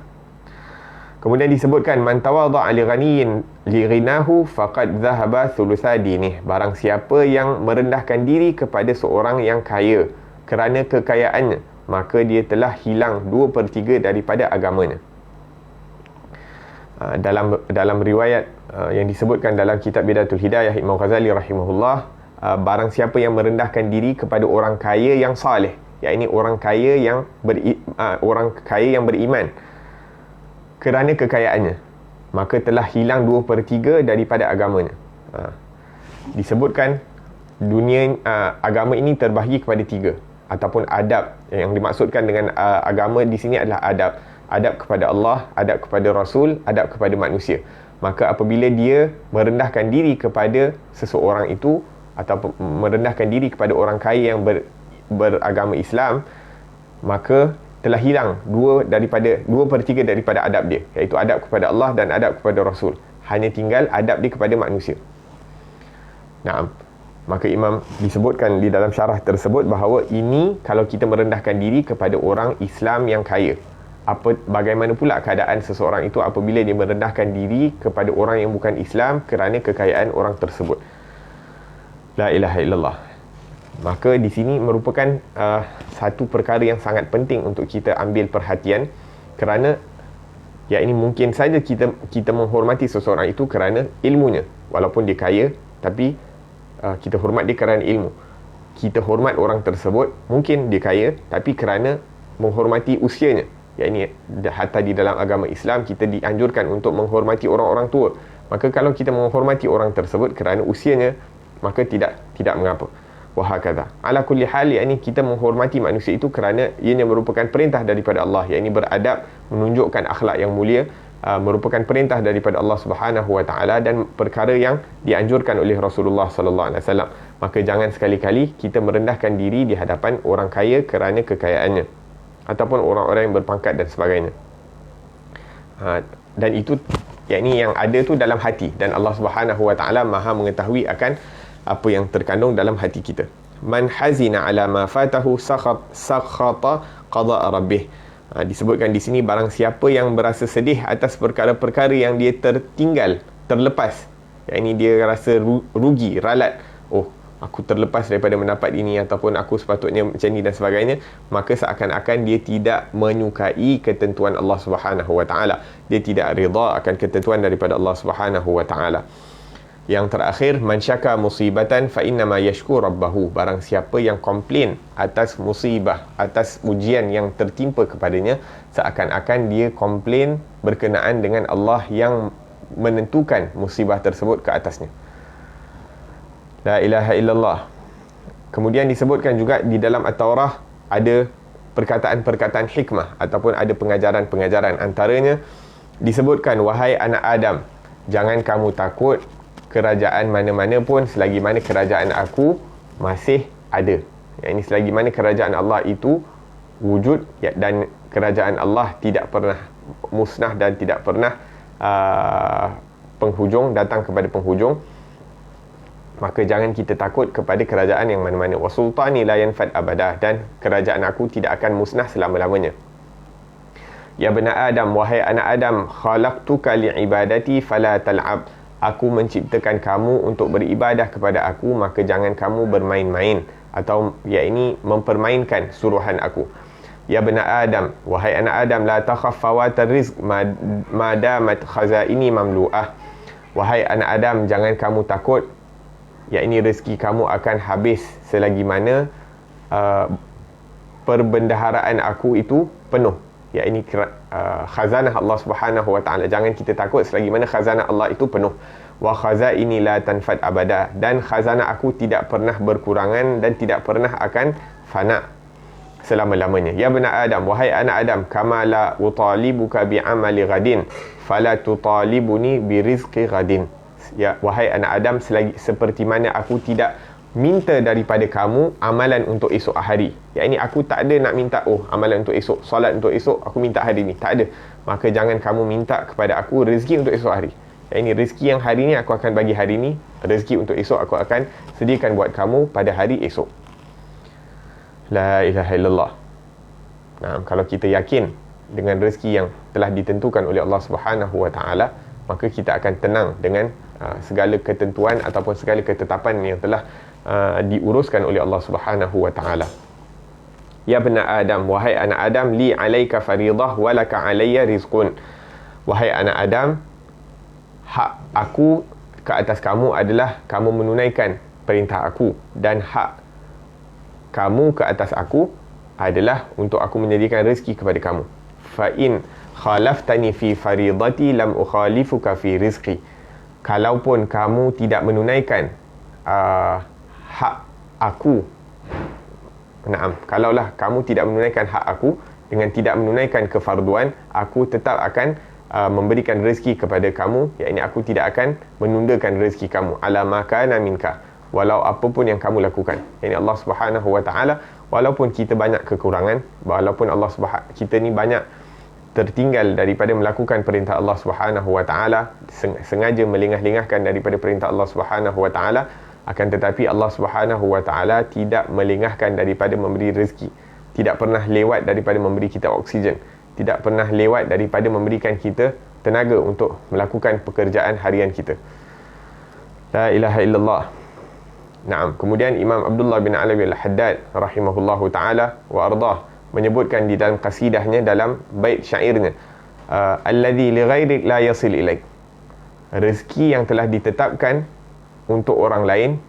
Kemudian disebutkan, man tawadha'a li ghaniyin li ghinahu faqad dhahaba thulutha dinih. Barang siapa yang merendahkan diri kepada seorang yang kaya kerana kekayaannya, maka dia telah hilang 2/3 daripada agamanya. Dalam riwayat yang disebutkan dalam kitab Bidayatul Hidayah, Imam Ghazali rahimahullah, barang siapa yang merendahkan diri kepada orang kaya yang saleh, iaitu orang kaya yang beriman, kerana kekayaannya, maka telah hilang 2/3 daripada agamanya. Disebutkan agama ini terbahagi kepada 3, ataupun adab. Yang dimaksudkan dengan agama di sini adalah adab kepada Allah, adab kepada Rasul, adab kepada manusia. Maka apabila dia merendahkan diri kepada seseorang itu, atau merendahkan diri kepada orang kaya yang beragama Islam, maka telah hilang 2/3 daripada adab dia, iaitu adab kepada Allah dan adab kepada Rasul. Hanya tinggal adab dia kepada manusia. Maka Imam disebutkan di dalam syarah tersebut bahawa ini kalau kita merendahkan diri kepada orang Islam yang kaya, bagaimana pula keadaan seseorang itu apabila dia merendahkan diri kepada orang yang bukan Islam kerana kekayaan orang tersebut. La ilaha illallah. Maka di sini merupakan satu perkara yang sangat penting untuk kita ambil perhatian, kerana ya ini mungkin saja kita menghormati seseorang itu kerana ilmunya, walaupun dia kaya, tapi kita hormat dia kerana ilmu. Kita hormat orang tersebut, mungkin dia kaya, tapi kerana menghormati usianya. Ya ini hatta di dalam agama Islam kita dianjurkan untuk menghormati orang-orang tua. Maka kalau kita menghormati orang tersebut kerana usianya, maka tidak mengapa. Wahakadha. Ala kulli hal, yakni kita menghormati manusia itu kerana ianya merupakan perintah daripada Allah, yakni beradab, menunjukkan akhlak yang mulia, merupakan perintah daripada Allah Subhanahu wa taala dan perkara yang dianjurkan oleh Rasulullah sallallahu alaihi wasallam. Maka jangan sekali-kali kita merendahkan diri di hadapan orang kaya kerana kekayaannya ataupun orang-orang yang berpangkat dan sebagainya. Dan itu yakni yang ada tu dalam hati, dan Allah Subhanahu wa taala Maha mengetahui akan apa yang terkandung dalam hati kita. Man hazina ala ma fatahu sakhata qada rabbih. Disebutkan di sini, barang siapa yang berasa sedih atas perkara-perkara yang dia tertinggal, terlepas, yang ini dia rasa rugi, ralat, oh aku terlepas daripada mendapat ini, ataupun aku sepatutnya macam ni dan sebagainya, maka seakan-akan dia tidak menyukai ketentuan Allah Subhanahu wa taala. Dia tidak redha akan ketentuan daripada Allah Subhanahu wa taala. Yang terakhir, man syaka musibatan fa innama yashku rabbahu. Barang siapa yang komplain atas musibah, atas ujian yang tertimpa kepadanya, seakan-akan dia komplain berkenaan dengan Allah yang menentukan musibah tersebut ke atasnya. La ilaha illallah. Kemudian disebutkan juga di dalam At-Taurah ada perkataan-perkataan hikmah ataupun ada pengajaran-pengajaran. Antaranya disebutkan, wahai anak Adam, jangan kamu takut kerajaan mana-mana pun selagi mana kerajaan aku masih ada. Yang ini selagi mana kerajaan Allah itu wujud, dan kerajaan Allah tidak pernah musnah dan tidak pernah penghujung, datang kepada penghujung, maka jangan kita takut kepada kerajaan yang mana-mana. Wa sultani la yanfad abadah, dan kerajaan aku tidak akan musnah selama-lamanya. Ya bani Adam, wahai anak Adam, khalaqtuka li'ibadati fala tal'ab. Aku menciptakan kamu untuk beribadah kepada aku, maka jangan kamu bermain-main atau ini mempermainkan suruhan aku. Ya bani Adam, wahai anak Adam, la takhaf fawatar rizq madamat khazaini mamlu'ah. Wahai anak Adam, jangan kamu takut ini rezeki kamu akan habis selagi mana perbendaharaan aku itu penuh. Ini khazanah Allah Subhanahu wa taala. Jangan kita takut selagi mana khazanah Allah itu penuh. Wa khazaini la tanfad abada, dan khazanah aku tidak pernah berkurangan dan tidak pernah akan fana selama-lamanya. Ya bani Adam, wahai anak Adam, kama la utalibuka bi amali ghadin fala tutalibuni bi rizqi ghadin. Ya wahai anak Adam, seperti mana aku tidak minta daripada kamu amalan untuk esok hari. Ini aku tak ada nak minta, amalan untuk esok, solat untuk esok, aku minta hari ni. Tak ada. Maka jangan kamu minta kepada aku rezeki untuk esok hari. Ini rezeki yang hari ni aku akan bagi hari ni, rezeki untuk esok aku akan sediakan buat kamu pada hari esok. La ilaha illallah. Nah, kalau kita yakin dengan rezeki yang telah ditentukan oleh Allah Subhanahu wa taala, maka kita akan tenang dengan segala ketentuan ataupun segala ketetapan yang telah diuruskan oleh Allah Subhanahu wa taala. Ya bani Adam, wahai anak Adam, li alaika fariidah wa laka alayya rizqun. Wahai anak Adam, hak aku ke atas kamu adalah kamu menunaikan perintah aku, dan hak kamu ke atas aku adalah untuk aku menyediakan rezeki kepada kamu. Fa in khalaftani fi fariidati lam ukhalifuka fi rizqi. Kalaupun kamu tidak menunaikan hak aku, kalaulah kamu tidak menunaikan hak aku dengan tidak menunaikan kefarduan, aku tetap akan memberikan rezeki kepada kamu. Yakni aku tidak akan menundakan rezeki kamu ala ma kana minka, walau apapun yang kamu lakukan. Yakni Allah Subhanahu wa taala, walaupun kita banyak kekurangan, walaupun kita ni banyak tertinggal daripada melakukan perintah Allah Subhanahu wa taala, sengaja melengah-lengahkan daripada perintah Allah Subhanahu wa taala, akan tetapi Allah Subhanahu wa taala tidak melengahkan daripada memberi rezeki, tidak pernah lewat daripada memberi kita oksigen, tidak pernah lewat daripada memberikan kita tenaga untuk melakukan pekerjaan harian kita. La ilaha illallah. Naam. Kemudian Imam Abdullah bin Alawi al-Haddad rahimahullahu taala wa ardah menyebutkan di dalam kasidahnya, dalam bait syairnya, alladhi li ghairik la yasil ilaik. Rezeki yang telah ditetapkan untuk orang lain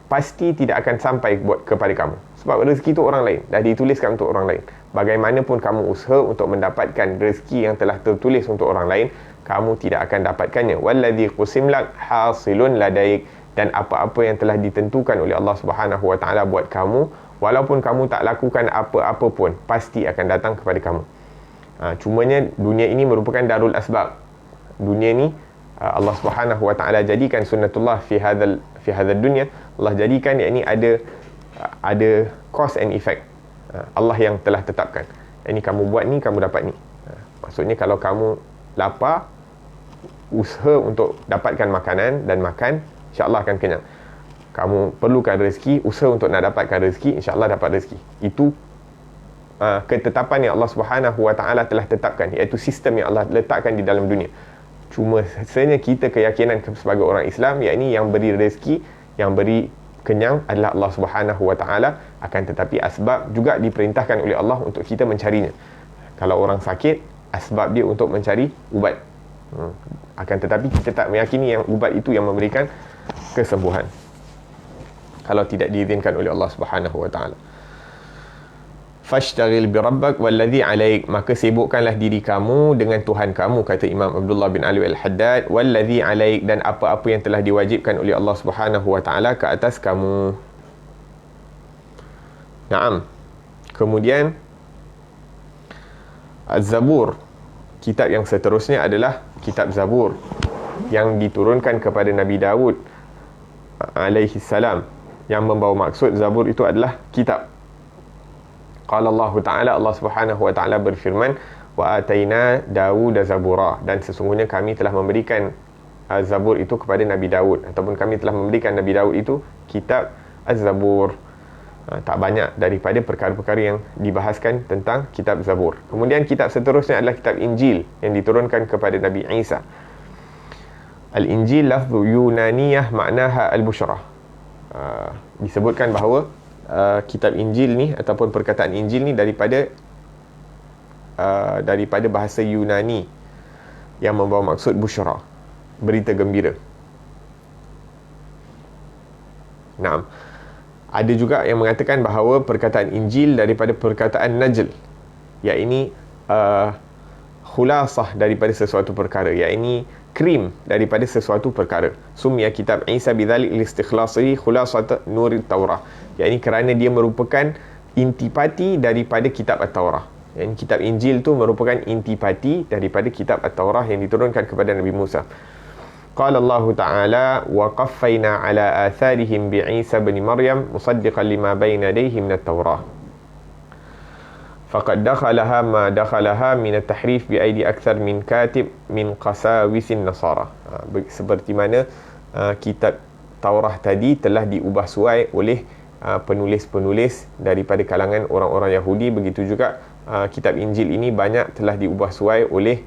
pasti tidak akan sampai kepada kamu. Sebab rezeki itu orang lain, dah dituliskan untuk orang lain. Bagaimanapun kamu usaha untuk mendapatkan rezeki yang telah tertulis untuk orang lain, kamu tidak akan dapatkannya. Walladhi qusim lak hasilun ladaik. Dan apa-apa yang telah ditentukan oleh Allah Subhanahu wa taala buat kamu, walaupun kamu tak lakukan apa-apa pun, pasti akan datang kepada kamu. Cumanya dunia ini merupakan darul asbab. Dunia ni Allah Subhanahu wa taala jadikan sunnatullah fi hadzal dunya. Allah jadikan yakni ada cause and effect. Allah yang telah tetapkan. Ini kamu buat ni, kamu dapat ni. Maksudnya kalau kamu lapar, usaha untuk dapatkan makanan dan makan, insya-Allah akan kenyang. Kamu perlukan rezeki, usaha untuk nak dapatkan rezeki, insya-Allah dapat rezeki. Itu ketetapan yang Allah Subhanahu wa taala telah tetapkan, iaitu sistem yang Allah letakkan di dalam dunia. Cuma sebenarnya kita keyakinan sebagai orang Islam, yakni yang beri rezeki, yang beri kenyang adalah Allah Subhanahu wa taala, akan tetapi asbab juga diperintahkan oleh Allah untuk kita mencarinya. Kalau orang sakit, asbab dia untuk mencari ubat. Akan tetapi kita tak meyakini yang ubat itu yang memberikan kesembuhan, kalau tidak diizinkan oleh Allah Subhanahu wa taala. Fashtaghil bi rabbak walladhi alaik, maka sibukkanlah diri kamu dengan Tuhan kamu, kata Imam Abdullah bin Alawi al-Haddad. Walladhi alaik, dan apa-apa yang telah diwajibkan oleh Allah Subhanahu wa taala ke atas kamu. Naam. Kemudian Az-Zabur, kitab yang seterusnya adalah kitab Zabur yang diturunkan kepada Nabi Daud alaihi salam, yang membawa maksud Zabur itu adalah kitab. Qala Allah Ta'ala, Allah Subhanahu wa taala berfirman, wa ataina Dawud zabura, dan sesungguhnya kami telah memberikan Zabur itu kepada Nabi Daud, ataupun kami telah memberikan Nabi Daud itu kitab Az-Zabur. Tak banyak daripada perkara-perkara yang dibahaskan tentang kitab Zabur. Kemudian kitab seterusnya adalah kitab Injil yang diturunkan kepada Nabi Isa. Al-Injil lafzu Yunaniyah maknaha al-busyra. Disebutkan bahawa kitab Injil ni ataupun perkataan Injil ni daripada bahasa Yunani yang membawa maksud busyra, berita gembira. Naam. Ada juga yang mengatakan bahawa perkataan Injil daripada perkataan Najl, iaitu khulasah daripada sesuatu perkara, iaitu krim daripada sesuatu perkara. Sumya kitab Isa bidzalik listikhlasihi khulasat nurit Taurah, iaitu kerana dia merupakan intipati daripada kitab At-Taurah. Yang kitab Injil tu merupakan intipati daripada kitab At-Taurah yang diturunkan kepada Nabi Musa. Qala Allah Ta'ala wa qaffayna ala atharihim bi Isa bin Maryam musaddiqan lima bayna yadayhi min at-Taurah. Faqad dakhalaha ma dakhalaha min at-tahrif bi aidi akthar min katib min qasawisin nasara. Seperti mana kitab Taurah tadi telah diubah suai oleh penulis-penulis daripada kalangan orang-orang Yahudi, begitu juga kitab Injil ini banyak telah diubah suai oleh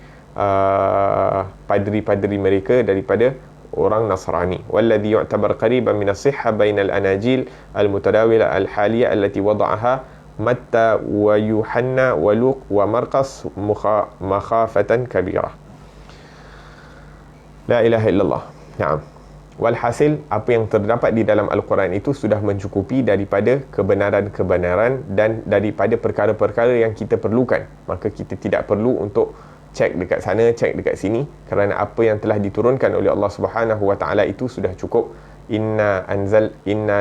padri-padri mereka daripada orang Nasrani. Walladhi yu'tabar qariban min as-sihha bainal anajil al-mutadawila al-haliyah allati wada'aha Matta wa Yuhanna wa Luq wa Marqas makhafatan kabirah. La ilaha illallah. Naam. Walhasil, apa yang terdapat di dalam Al-Quran itu sudah mencukupi daripada kebenaran-kebenaran dan daripada perkara-perkara yang kita perlukan. Maka kita tidak perlu untuk cek dekat sana, cek dekat sini, kerana apa yang telah diturunkan oleh Allah Subhanahu wa taala itu sudah cukup. Inna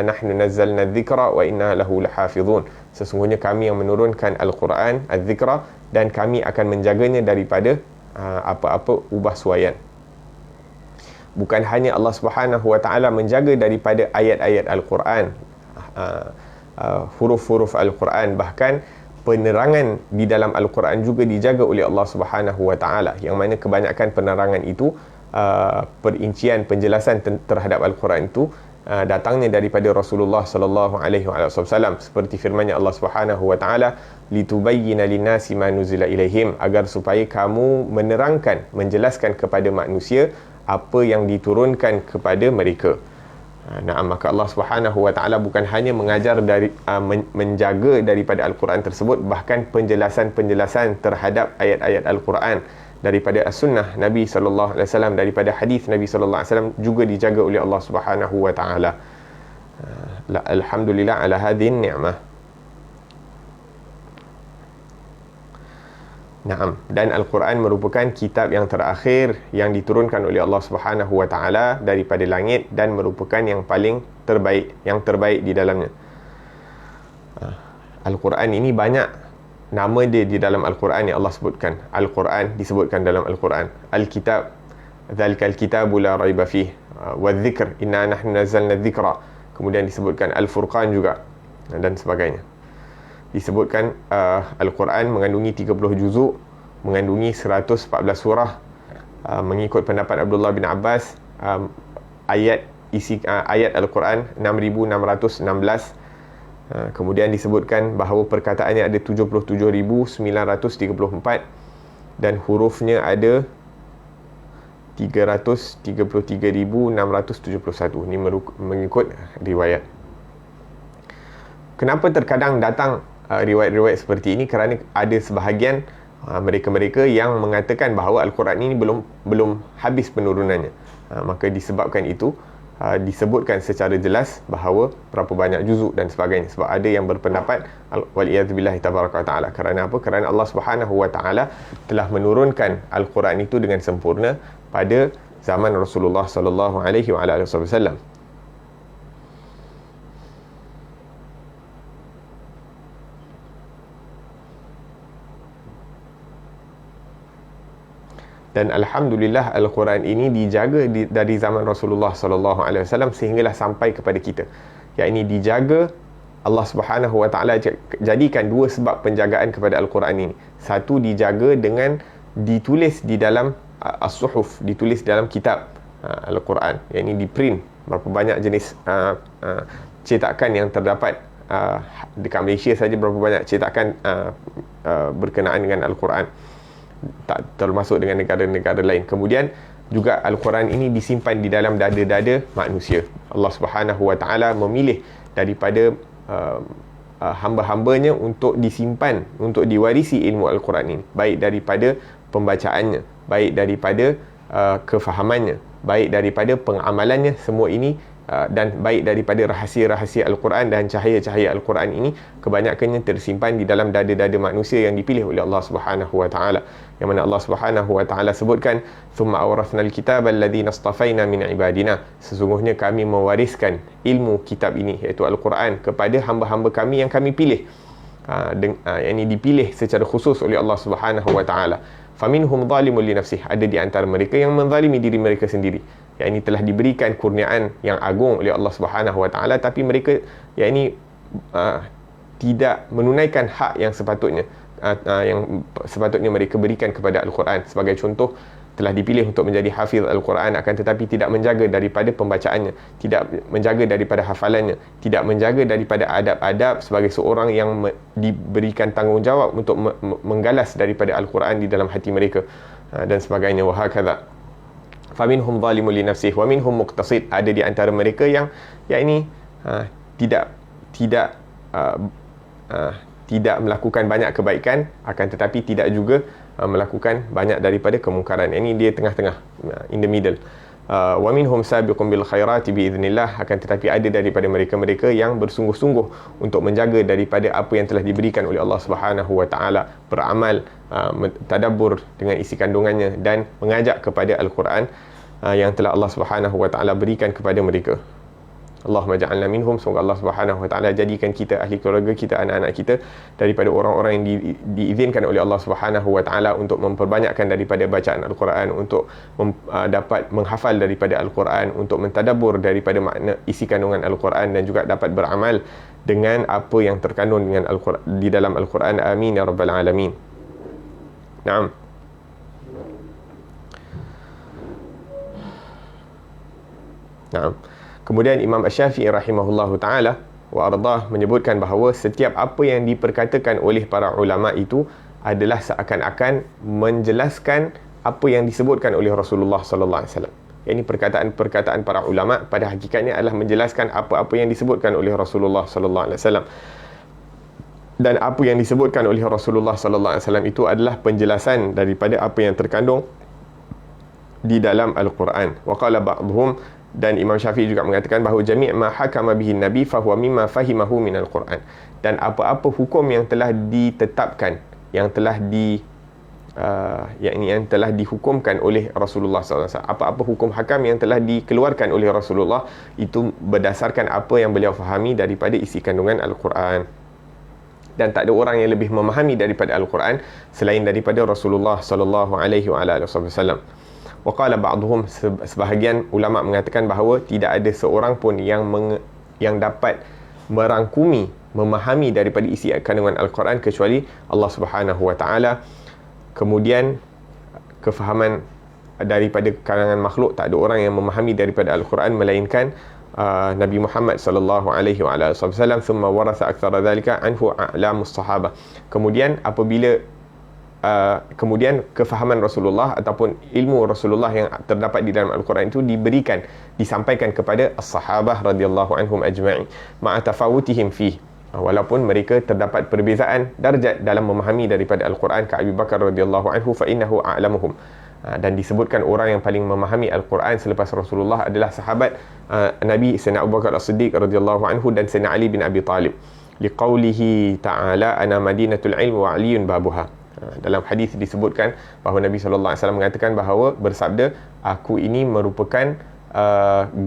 nahnu nazzalna dzikra wa inna lahu lahafizun. Sesungguhnya kami yang menurunkan Al-Quran, az-zikra, dan kami akan menjaganya daripada apa-apa ubah suaian. Bukan hanya Allah Subhanahu wa taala menjaga daripada ayat-ayat Al-Quran, huruf-huruf Al-Quran, bahkan penerangan di dalam Al-Quran juga dijaga oleh Allah Subhanahu wa taala, yang mana kebanyakan penerangan itu, perincian penjelasan terhadap Al-Quran itu datangnya daripada Rasulullah sallallahu alaihi wasallam, seperti firman-Nya Allah Subhanahu wa taala, litubayyana linnasi ma nuzila ilaihim, agar supaya kamu menerangkan, menjelaskan kepada manusia apa yang diturunkan kepada mereka. Maka Allah Subhanahu wa taala bukan hanya mengajar dari menjaga daripada Al-Quran tersebut, bahkan penjelasan-penjelasan terhadap ayat-ayat Al-Quran daripada as-sunnah Nabi sallallahu alaihi wasallam, daripada hadis Nabi sallallahu alaihi wasallam juga dijaga oleh Allah Subhanahu wa taala. Alhamdulillah ala hadhihi ni'mah. Naam, dan Al-Quran merupakan kitab yang terakhir yang diturunkan oleh Allah Subhanahu wa taala daripada langit dan merupakan yang paling terbaik, yang terbaik di dalamnya. Al-Quran ini banyak nama dia di dalam Al-Quran yang Allah sebutkan. Al-Quran disebutkan dalam Al-Quran. Al-Kitab, dzalikal kitabu la raiba fih, wadh-dzikr, inna nahnu nazzalna dzikra. Kemudian disebutkan Al-Furqan juga dan sebagainya. Disebutkan Al-Quran mengandungi 30 juzuk, mengandungi 114 surah. Mengikut pendapat Abdullah bin Abbas, ayat Al-Quran 6616. Kemudian disebutkan bahawa perkataannya ada 77,934 dan hurufnya ada 333,671. Ini mengikut riwayat. Kenapa terkadang datang riwayat-riwayat seperti ini? Kerana ada sebahagian mereka-mereka yang mengatakan bahawa Al-Quran ini belum habis penurunannya. Maka disebabkan itu disebutkan secara jelas bahawa berapa banyak juzuk dan sebagainya. Sebab ada yang berpendapat waliyadzubillahi tabaraka wa ta'ala. Kerana apa? Kerana Allah Subhanahu wa ta'ala telah menurunkan Al-Quran itu dengan sempurna pada zaman Rasulullah sallallahu alaihi wasallam. Dan alhamdulillah Al-Quran ini dijaga dari zaman Rasulullah sallallahu alaihi wasallam sehinggalah sampai kepada kita. Yang ini dijaga, Allah Subhanahu wa taala jadikan dua sebab penjagaan kepada Al-Quran ini. Satu, dijaga dengan ditulis di dalam as-suhuf, ditulis dalam kitab Al-Quran. Yang ini diprint. Berapa banyak jenis cetakan yang terdapat dekat Malaysia saja, berapa banyak cetakan berkenaan dengan Al-Quran, tak termasuk dengan negara-negara lain. Kemudian juga Al-Quran ini disimpan di dalam dada-dada manusia. Allah Subhanahu wa taala memilih daripada hamba-hambanya untuk disimpan, untuk diwarisi ilmu Al-Quran ini, baik daripada pembacaannya, baik daripada kefahamannya, baik daripada pengamalannya, semua ini dan baik daripada rahsia-rahsia Al-Quran dan cahaya-cahaya Al-Quran ini kebanyakannya tersimpan di dalam dada-dada manusia yang dipilih oleh Allah Subhanahu wa taala. Yang mana Allah Subhanahu wa taala sebutkan, "Tsumma awrathnal kitaba alladhina istafaina min ibadina." Sesungguhnya kami mewariskan ilmu kitab ini, iaitu Al-Quran, kepada hamba-hamba kami yang kami pilih. Yang ini dipilih secara khusus oleh Allah Subhanahu wa taala. Faminhum zalimun li nafsihi, ada di antara mereka yang menzalimi diri mereka sendiri. Yang ini telah diberikan kurniaan yang agung oleh Allah Subhanahu wa taala, tapi mereka yang ini tidak menunaikan hak yang sepatutnya mereka berikan kepada Al-Quran. Sebagai contoh, telah dipilih untuk menjadi hafiz Al-Quran, akan tetapi tidak menjaga daripada pembacaannya, tidak menjaga daripada hafalannya, tidak menjaga daripada adab-adab sebagai seorang yang diberikan tanggungjawab untuk menggalas daripada Al-Quran di dalam hati mereka, dan sebagainya. Wa hakadha faminhum zalimun li nafsihi wa minhum muqtasid, ada di antara mereka yang ini tidak melakukan banyak kebaikan, akan tetapi tidak juga melakukan banyak daripada kemungkaran. Ini dia tengah-tengah, in the middle. Wa minhum sabiqun bil khairati biiznillah, akan tetapi ada daripada mereka-mereka yang bersungguh-sungguh untuk menjaga daripada apa yang telah diberikan oleh Allah Subhanahu wa taala, beramal, tadabbur dengan isi kandungannya dan mengajak kepada Al-Quran yang telah Allah Subhanahu wa taala berikan kepada mereka. Allahumma ja'alna minhum. Semoga Allah Subhanahu wa taala jadikan kita, ahli keluarga kita, anak-anak kita daripada orang-orang yang diizinkan oleh Allah Subhanahu wa taala untuk memperbanyakkan daripada bacaan Al-Quran, untuk dapat menghafal daripada Al-Quran, untuk mentadabbur daripada makna isi kandungan Al-Quran, dan juga dapat beramal dengan apa yang terkandung dengan Al-Quran, di dalam Al-Quran. Amin ya rabbal alamin. Naam. Naam. Kemudian Imam Asy-Syafi'i rahimahullahu taala wa ardah menyebutkan bahawa setiap apa yang diperkatakan oleh para ulama itu adalah seakan-akan menjelaskan apa yang disebutkan oleh Rasulullah sallallahu alaihi wasallam. Ini perkataan-perkataan para ulama pada hakikatnya adalah menjelaskan apa-apa yang disebutkan oleh Rasulullah sallallahu alaihi wasallam. Dan apa yang disebutkan oleh Rasulullah sallallahu alaihi wasallam itu adalah penjelasan daripada apa yang terkandung di dalam Al-Quran. Wa qala ba'dhum, dan Imam Syafi'i juga mengatakan bahawa jami' ma hakama bihi nabi fahuwa mimma fahimahu minal Quran. Dan apa-apa hukum yang telah ditetapkan, yang telah yang telah dihukumkan oleh Rasulullah SAW, apa-apa hukum hakam yang telah dikeluarkan oleh Rasulullah, itu berdasarkan apa yang beliau fahami daripada isi kandungan Al-Quran. Dan tak ada orang yang lebih memahami daripada Al-Quran selain daripada Rasulullah sallallahu alaihi wasallam. Wa qala ba'dhum, sebahagian ulama mengatakan bahawa tidak ada seorang pun yang dapat merangkumi, memahami daripada isi kandungan Al-Quran kecuali Allah Subhanahu wa taala. Kemudian kefahaman daripada kalangan makhluk, tak ada orang yang memahami daripada Al-Quran melainkan Nabi Muhammad sallallahu alaihi wasallam. Thumma waratha aktsara dhalika anhu a'lamus sahabah. Kemudian apabila kemudian kefahaman Rasulullah ataupun ilmu Rasulullah yang terdapat di dalam Al-Quran itu disampaikan kepada as-sahabah radhiyallahu anhum ajma'in ma'a tafawutihim fih, walaupun mereka terdapat perbezaan darjat dalam memahami daripada Al-Quran. Ka Abu Bakar radhiyallahu anhu fa innahu a'lamuhum. Dan disebutkan orang yang paling memahami Al-Quran selepas Rasulullah adalah sahabat Nabi Sayyidina Abu Bakar As-Siddiq radhiyallahu anhu dan Sayyidina Ali bin Abi Talib. Liqaulihi ta'ala ana madinatul ilm wa aliyun babuha. Dalam hadis disebutkan bahawa Nabi sallallahu alaihi wasallam mengatakan bahawa, bersabda, aku ini merupakan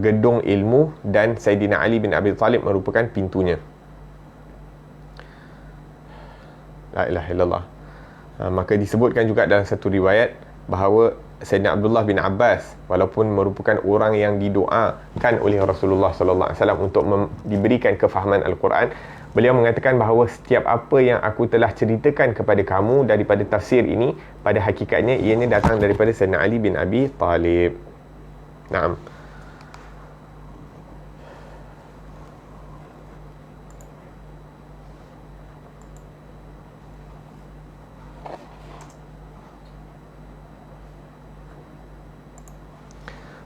gedung ilmu dan Sayyidina Ali bin Abi Talib merupakan pintunya. La ilaha illallah. Maka disebutkan juga dalam satu riwayat bahawa Sayyidina Abdullah bin Abbas, walaupun merupakan orang yang didoakan oleh Rasulullah sallallahu alaihi wasallam untuk diberikan kefahaman Al-Quran, beliau mengatakan bahawa setiap apa yang aku telah ceritakan kepada kamu daripada tafsir ini, pada hakikatnya ianya datang daripada Sayyidina Ali bin Abi Talib. Naam.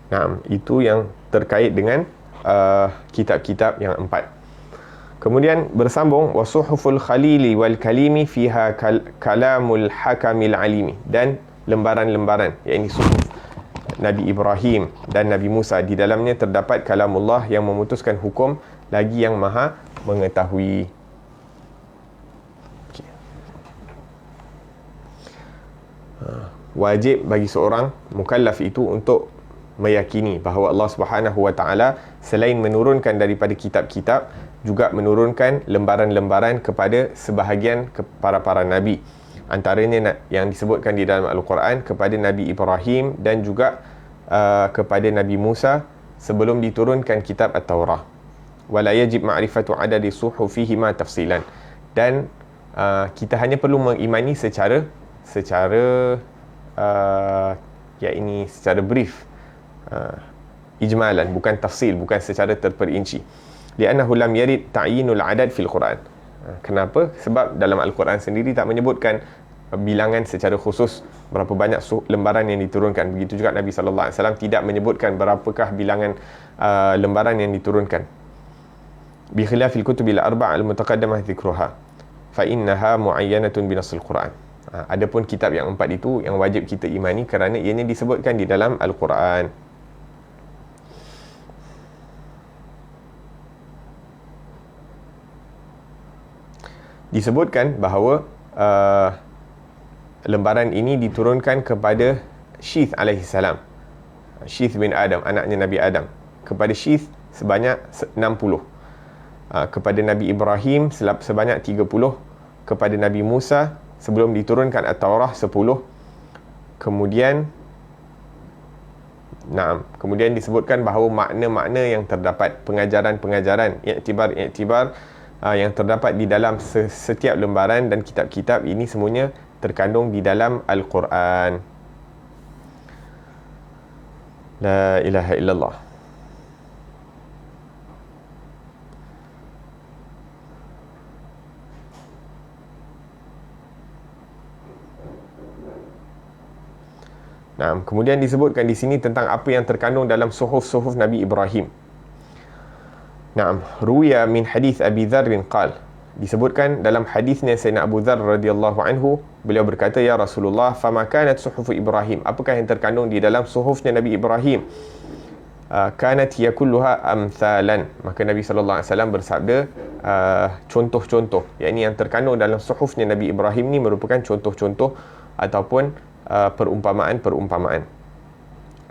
Nah, itu yang terkait dengan kitab-kitab yang 4. Kemudian bersambung, wasuhuful khalili wal kalimi fiha kalamul hakamil alimi, dan lembaran-lembaran, iaitu suhuf Nabi Ibrahim dan Nabi Musa, di dalamnya terdapat kalamullah yang memutuskan hukum lagi yang maha mengetahui. Wajib bagi seorang mukallaf itu untuk meyakini bahawa Allah Subhanahu wa taala selain menurunkan daripada kitab-kitab, juga menurunkan lembaran-lembaran kepada sebahagian para nabi. Antaranya yang disebutkan di dalam Al-Quran kepada Nabi Ibrahim dan juga kepada Nabi Musa sebelum diturunkan kitab At-Taurah. Wala yajib ma'rifatu adadi suhufihi ma tafsilan. Dan kita hanya perlu mengimani secara brief, ijmalan, bukan tafsil, bukan secara terperinci. Li'annahu lam yarid ta'yinul adad fil Quran. Kenapa? Sebab dalam Al-Quran sendiri tak menyebutkan bilangan secara khusus berapa banyak lembaran yang diturunkan. Begitu juga Nabi sallallahu alaihi wasallam tidak menyebutkan berapakah bilangan lembaran yang diturunkan. Bi khilafil kutubil arba' al-mutaqaddamah dzikruha fa innaha muayyanatun bi nassil Quran. Adapun kitab yang 4 itu yang wajib kita imani kerana ianya disebutkan di dalam Al-Quran. Disebutkan bahawa lembaran ini diturunkan kepada Syith alaihissalam, Syith bin Adam, anaknya Nabi Adam. Kepada Syith sebanyak 60, kepada Nabi Ibrahim sebanyak 30, kepada Nabi Musa sebelum diturunkan At-Taurah 10. Kemudian disebutkan bahawa makna-makna yang terdapat, pengajaran-pengajaran, iktibar yang terdapat di dalam setiap lembaran dan kitab-kitab ini semuanya terkandung di dalam Al-Quran. La ilaha illallah. Nah, kemudian disebutkan di sini tentang apa yang terkandung dalam suhuf-suhuf Nabi Ibrahim. Naam, ruwiya min hadis Abi Dzar qal. Disebutkan dalam hadisnya Sayyidina Abu Dzar radhiyallahu anhu, beliau berkata, ya Rasulullah, fama kanat suhuf Ibrahim? Apakah yang terkandung di dalam suhufnya Nabi Ibrahim? Kanat hiya kulluha amthalan. Maka Nabi sallallahu alaihi wasallam bersabda, contoh-contoh. Yakni yang terkandung dalam suhufnya Nabi Ibrahim ni merupakan contoh-contoh ataupun perumpamaan-perumpamaan.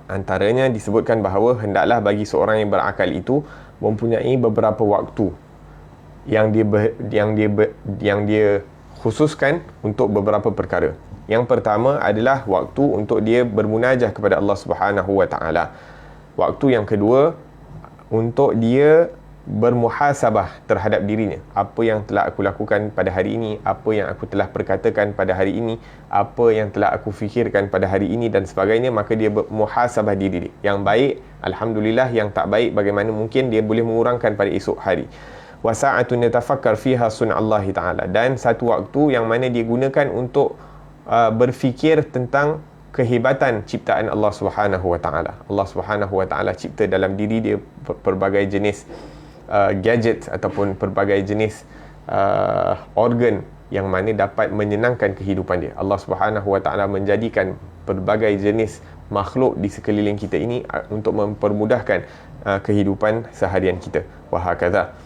Antaranya disebutkan bahawa hendaklah bagi seorang yang berakal itu mempunyai beberapa waktu yang dia khususkan untuk beberapa perkara. Yang pertama adalah waktu untuk dia bermunajah kepada Allah Subhanahu wa taala. Waktu yang kedua untuk dia bermuhasabah terhadap dirinya. Apa yang telah aku lakukan pada hari ini, apa yang aku telah perkatakan pada hari ini, apa yang telah aku fikirkan pada hari ini dan sebagainya. Maka dia bermuhasabah diri dia. Yang baik, alhamdulillah. Yang tak baik, bagaimana mungkin dia boleh mengurangkan pada esok hari. Wa sa'atun yatafakkar fiha sun'allahi ta'ala. Dan satu waktu yang mana dia gunakan untuk berfikir tentang kehebatan ciptaan Allah Subhanahu wa taala. Allah Subhanahu wa taala cipta dalam diri dia pelbagai jenis gadget ataupun pelbagai jenis organ yang mana dapat menyenangkan kehidupan dia. Allah Subhanahu wa taala menjadikan pelbagai jenis makhluk di sekeliling kita ini untuk mempermudahkan kehidupan seharian kita. Wa hakadha,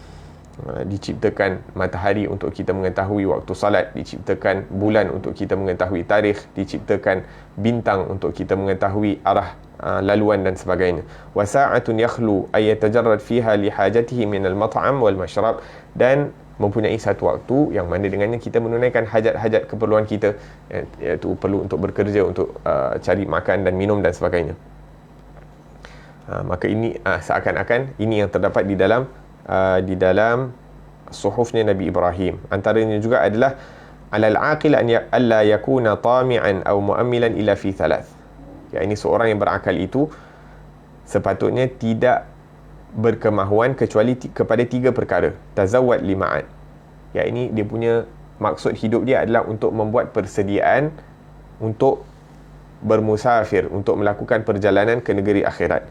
diciptakan matahari untuk kita mengetahui waktu salat, diciptakan bulan untuk kita mengetahui tarikh, diciptakan bintang untuk kita mengetahui arah laluan dan sebagainya. Wa sa'atun yakhlu ay yatajarrad fiha li hajatihi min al-mat'am wal mashrab, dan mempunyai satu waktu yang mana dengannya kita menunaikan hajat-hajat keperluan kita, iaitu perlu untuk bekerja, untuk cari makan dan minum dan sebagainya. Maka ini seakan-akan ini yang terdapat di dalam suhufnya Nabi Ibrahim. Antaranya juga adalah alal aqil an alla yakuna tami'an aw mu'ammilan illa fi thalath. Ini seorang yang berakal itu sepatutnya tidak berkemahuan kecuali kepada 3 perkara. Tazawwad lima'ad. Ini dia punya maksud hidup dia adalah untuk membuat persediaan untuk bermusafir, untuk melakukan perjalanan ke negeri akhirat.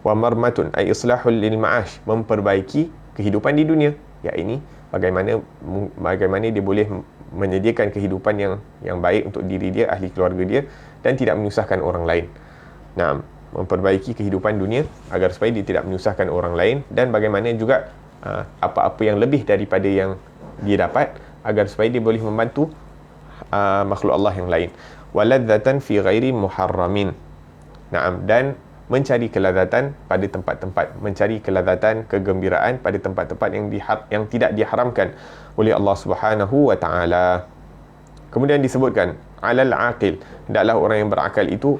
Wa marmatun ay islahul lil ma'ash, memperbaiki kehidupan di dunia. Ini bagaimana dia boleh menyediakan kehidupan yang baik untuk diri dia, ahli keluarga dia, dan tidak menyusahkan orang lain. Nah, memperbaiki kehidupan dunia agar supaya dia tidak menyusahkan orang lain, dan bagaimana juga apa-apa yang lebih daripada yang dia dapat agar supaya dia boleh membantu makhluk Allah yang lain. Waladzatan fi ghairi muharramin. Naam, dan mencari kelazatan pada tempat-tempat, mencari kelazatan, kegembiraan pada tempat-tempat yang tidak diharamkan oleh Allah Subhanahu wa taala. Kemudian disebutkan alal aqil, hendaklah orang yang berakal itu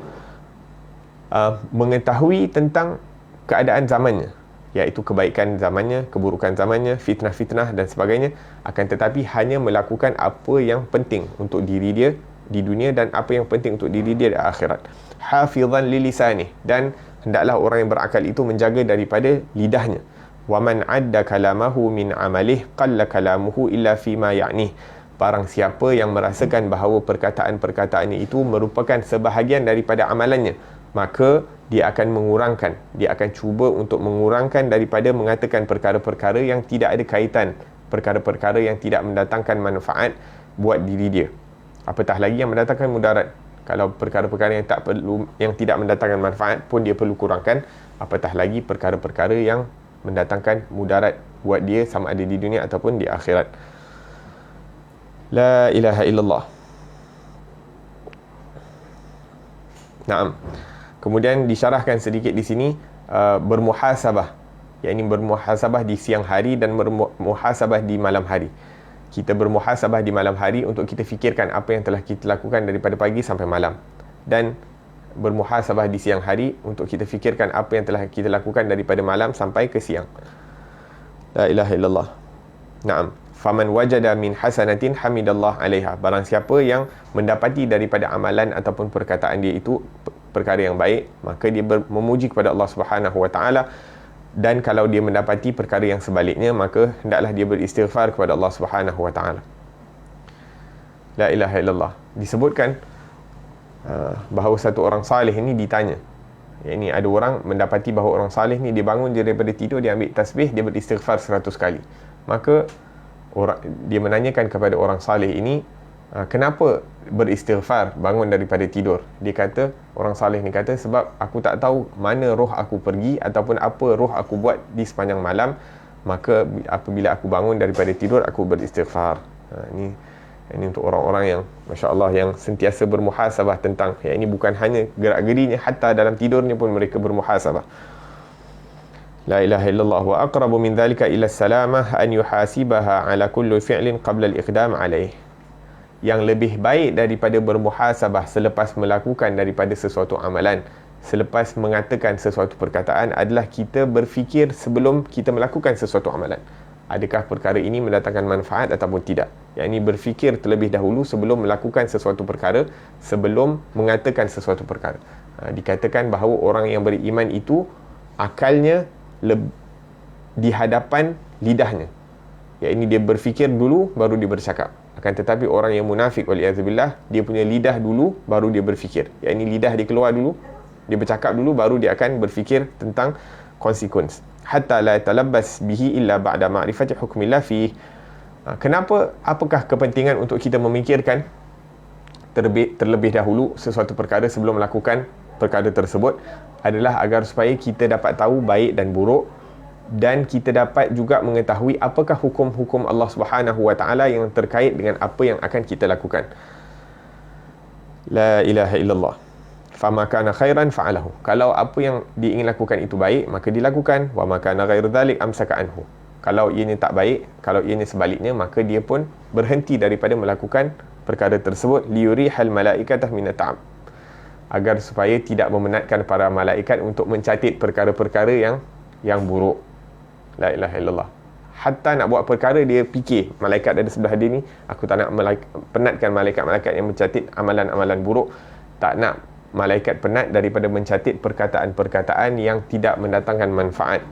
mengetahui tentang keadaan zamannya, iaitu kebaikan zamannya, keburukan zamannya, fitnah-fitnah dan sebagainya, akan tetapi hanya melakukan apa yang penting untuk diri dia di dunia dan apa yang penting untuk diri dia di akhirat. Hafizan lilisani, dan hendaklah orang yang berakal itu menjaga daripada lidahnya. Wa man adda kalamahu min amalih qalla kalamuhu illa fima ya'nih. Barang siapa yang merasakan bahawa perkataan-perkataannya itu merupakan sebahagian daripada amalannya, maka dia akan mengurangkan, dia akan cuba untuk mengurangkan daripada mengatakan perkara-perkara yang tidak ada kaitan, perkara-perkara yang tidak mendatangkan manfaat buat diri dia, apatah lagi yang mendatangkan mudarat. Kalau perkara-perkara yang tidak mendatangkan manfaat pun dia perlu kurangkan, apatah lagi perkara-perkara yang mendatangkan mudarat buat dia sama ada di dunia ataupun di akhirat. La ilaha illallah. Naam. Kemudian disyarahkan sedikit di sini bermuhasabah, yakni bermuhasabah di siang hari dan bermuhasabah di malam hari. Kita bermuhasabah di malam hari untuk kita fikirkan apa yang telah kita lakukan daripada pagi sampai malam, dan bermuhasabah di siang hari untuk kita fikirkan apa yang telah kita lakukan daripada malam sampai ke siang. La ilaha illallah. Naam. Faman wajada min hasanatin hamidallah alaiha. Barang siapa yang mendapati daripada amalan ataupun perkataan dia itu perkara yang baik, maka dia memuji kepada Allah Subhanahu wa taala. Dan kalau dia mendapati perkara yang sebaliknya, maka hendaklah dia beristighfar kepada Allah Subhanahu wa taala. La ilaha illallah. Disebutkan bahawa satu orang salih ini ditanya. Ini ada orang mendapati bahawa orang salih ni dia bangun je daripada tidur, dia ambil tasbih, dia beristighfar 100 kali. Maka dia menanyakan kepada orang salih ini, kenapa beristighfar bangun daripada tidur? Dia kata, orang salih ni kata, sebab aku tak tahu mana roh aku pergi ataupun apa roh aku buat di sepanjang malam, maka apabila aku bangun daripada tidur aku beristighfar. Ini untuk orang-orang yang masya-Allah yang sentiasa bermuhasabah tentang ini, bukan hanya gerak-gerinya, hatta dalam tidurnya pun mereka bermuhasabah. La ilaha illallah wa aqrabu min dhalika ila salamah an yuhasibaha ala kulli fi'lin qabla al-iqdam alaih. Yang lebih baik daripada bermuhasabah selepas melakukan daripada sesuatu amalan, selepas mengatakan sesuatu perkataan, adalah kita berfikir sebelum kita melakukan sesuatu amalan. Adakah perkara ini mendatangkan manfaat ataupun tidak? Yang ini berfikir terlebih dahulu sebelum melakukan sesuatu perkara, sebelum mengatakan sesuatu perkara. Dikatakan bahawa orang yang beriman itu akalnya di hadapan lidahnya. Yang ini dia berfikir dulu baru dia bercakap. Akan tetapi orang yang munafik waliyazubillah, dia punya lidah dulu baru dia berfikir. Yang ini lidah dia keluar dulu, dia bercakap dulu baru dia akan berfikir tentang konsekuensi. Hatta la talabbas bihi illa ba'da ma'rifati hukmillah fi. Kenapa? Apakah kepentingan untuk kita memikirkan terlebih dahulu sesuatu perkara sebelum melakukan perkara tersebut? Adalah agar supaya kita dapat tahu baik dan buruk, dan kita dapat juga mengetahui apakah hukum-hukum Allah Subhanahu wa taala yang terkait dengan apa yang akan kita lakukan. La ilaha illallah. Fama kana khairan fa'alahu. Kalau apa yang dia ingin lakukan itu baik, maka dilakukan. Wa ma kana ghairu dzalik amsaka anhu. Kalau ianya tak baik, kalau ianya sebaliknya, maka dia pun berhenti daripada melakukan perkara tersebut. Liyurihal malaikatah min at'am. Agar supaya tidak memenatkan para malaikat untuk mencatat perkara-perkara yang buruk. La ilaha illallah. Hatta nak buat perkara, dia fikir, malaikat ada sebelah dia ni, aku tak nak penatkan malaikat-malaikat yang mencatat amalan-amalan buruk. Tak nak malaikat penat daripada mencatat perkataan-perkataan yang tidak mendatangkan manfaat.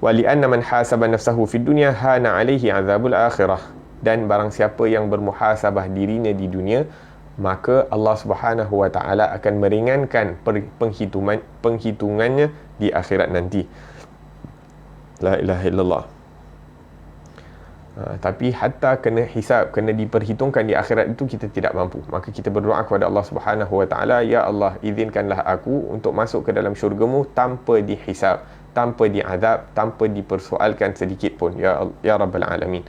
Wali'anna man hasaba nafsahu fid dunya hana 'alaihi 'adzabul akhirah. Dan barang siapa yang bermuhasabah dirinya di dunia, maka Allah Subhanahu wa taala akan meringankan penghitungannya di akhirat nanti. La ilaha illallah. Tapi hatta kena hisab, kena diperhitungkan di akhirat itu, kita tidak mampu. Maka kita berdoa kepada Allah Subhanahu wa taala, ya Allah, izinkanlah aku untuk masuk ke dalam syurga-Mu tanpa dihisab, tanpa diazab, tanpa dipersoalkan sedikit pun, ya Rabbal Alamin.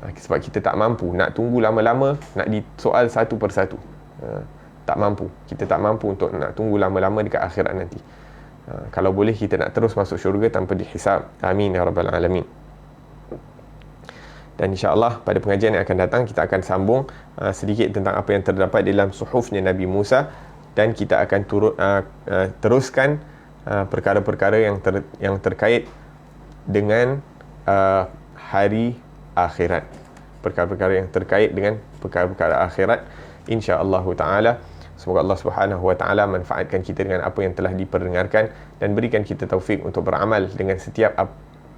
Sebab kita tak mampu nak tunggu lama-lama, nak disoal satu persatu. Tak mampu. Kita tak mampu untuk nak tunggu lama-lama dekat akhirat nanti. Kalau boleh kita nak terus masuk syurga tanpa dihisab. Amin ya Rabbal Alamin. Dan insya-Allah pada pengajian yang akan datang kita akan sambung sedikit tentang apa yang terdapat dalam suhufnya Nabi Musa, dan kita akan teruskan perkara-perkara yang terkait dengan hari akhirat. Perkara-perkara yang terkait dengan perkara-perkara akhirat, insya-Allah taala. Semoga Allah Subhanahu wa taala manfaatkan kita dengan apa yang telah diperdengarkan dan berikan kita taufik untuk beramal dengan setiap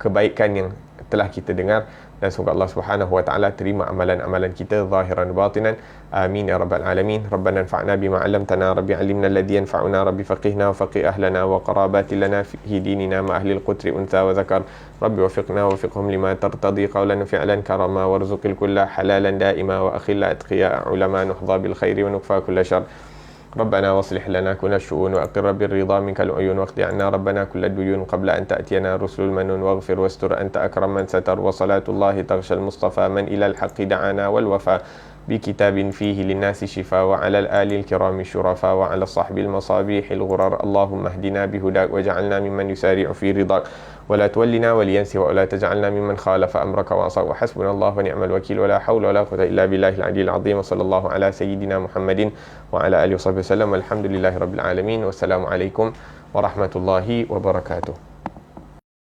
kebaikan yang telah kita dengar, dan semoga Allah Subhanahu wa taala terima amalan-amalan kita zahiran batinan. Amin ya rabbal alamin. Rabbana anfa'na bima 'allamtana, rabbi 'allimna alladhi yanfa'una, rabbi faqihna wa faqih ahlana wa qarabati lana fi dinina ma ahli al-qutri untha wa zakar, rabbi wafiqna wa wafiqhum lima tartadi qawlan fi'lan karama warzuqil kulla halalan daima wa akhilla atqiya ulama nuhdha bil khairi wa nukfa kulla shar. ربنا واصلح لنا كل الشؤون وأقر بالرضا منك العيون واقض عنا ربنا كل الديون قبل أن تأتينا رسل المنون واغفر واستر أنت أكرم من ستر وصلاة الله تغشى المصطفى من إلى الحق دعانا والوفاء بكتاب فيه للناس شفاء وعلى الآل الكرام الشرفاء وعلى الصحب المصابيح الغرر اللهم اهدنا بهداك وجعلنا ممن يسارع في رضاك ولا تولنا وليا سوى ولا تجعلنا ممن خالف أمرك وعصاك وحسبنا الله ونعم الوكيل ولا حول ولا قوة إلا بالله العلي العظيم وصلى الله على سيدنا محمد وعلى آله وصحبه وسلم والحمد لله رب العالمين والسلام عليكم ورحمة الله وبركاته.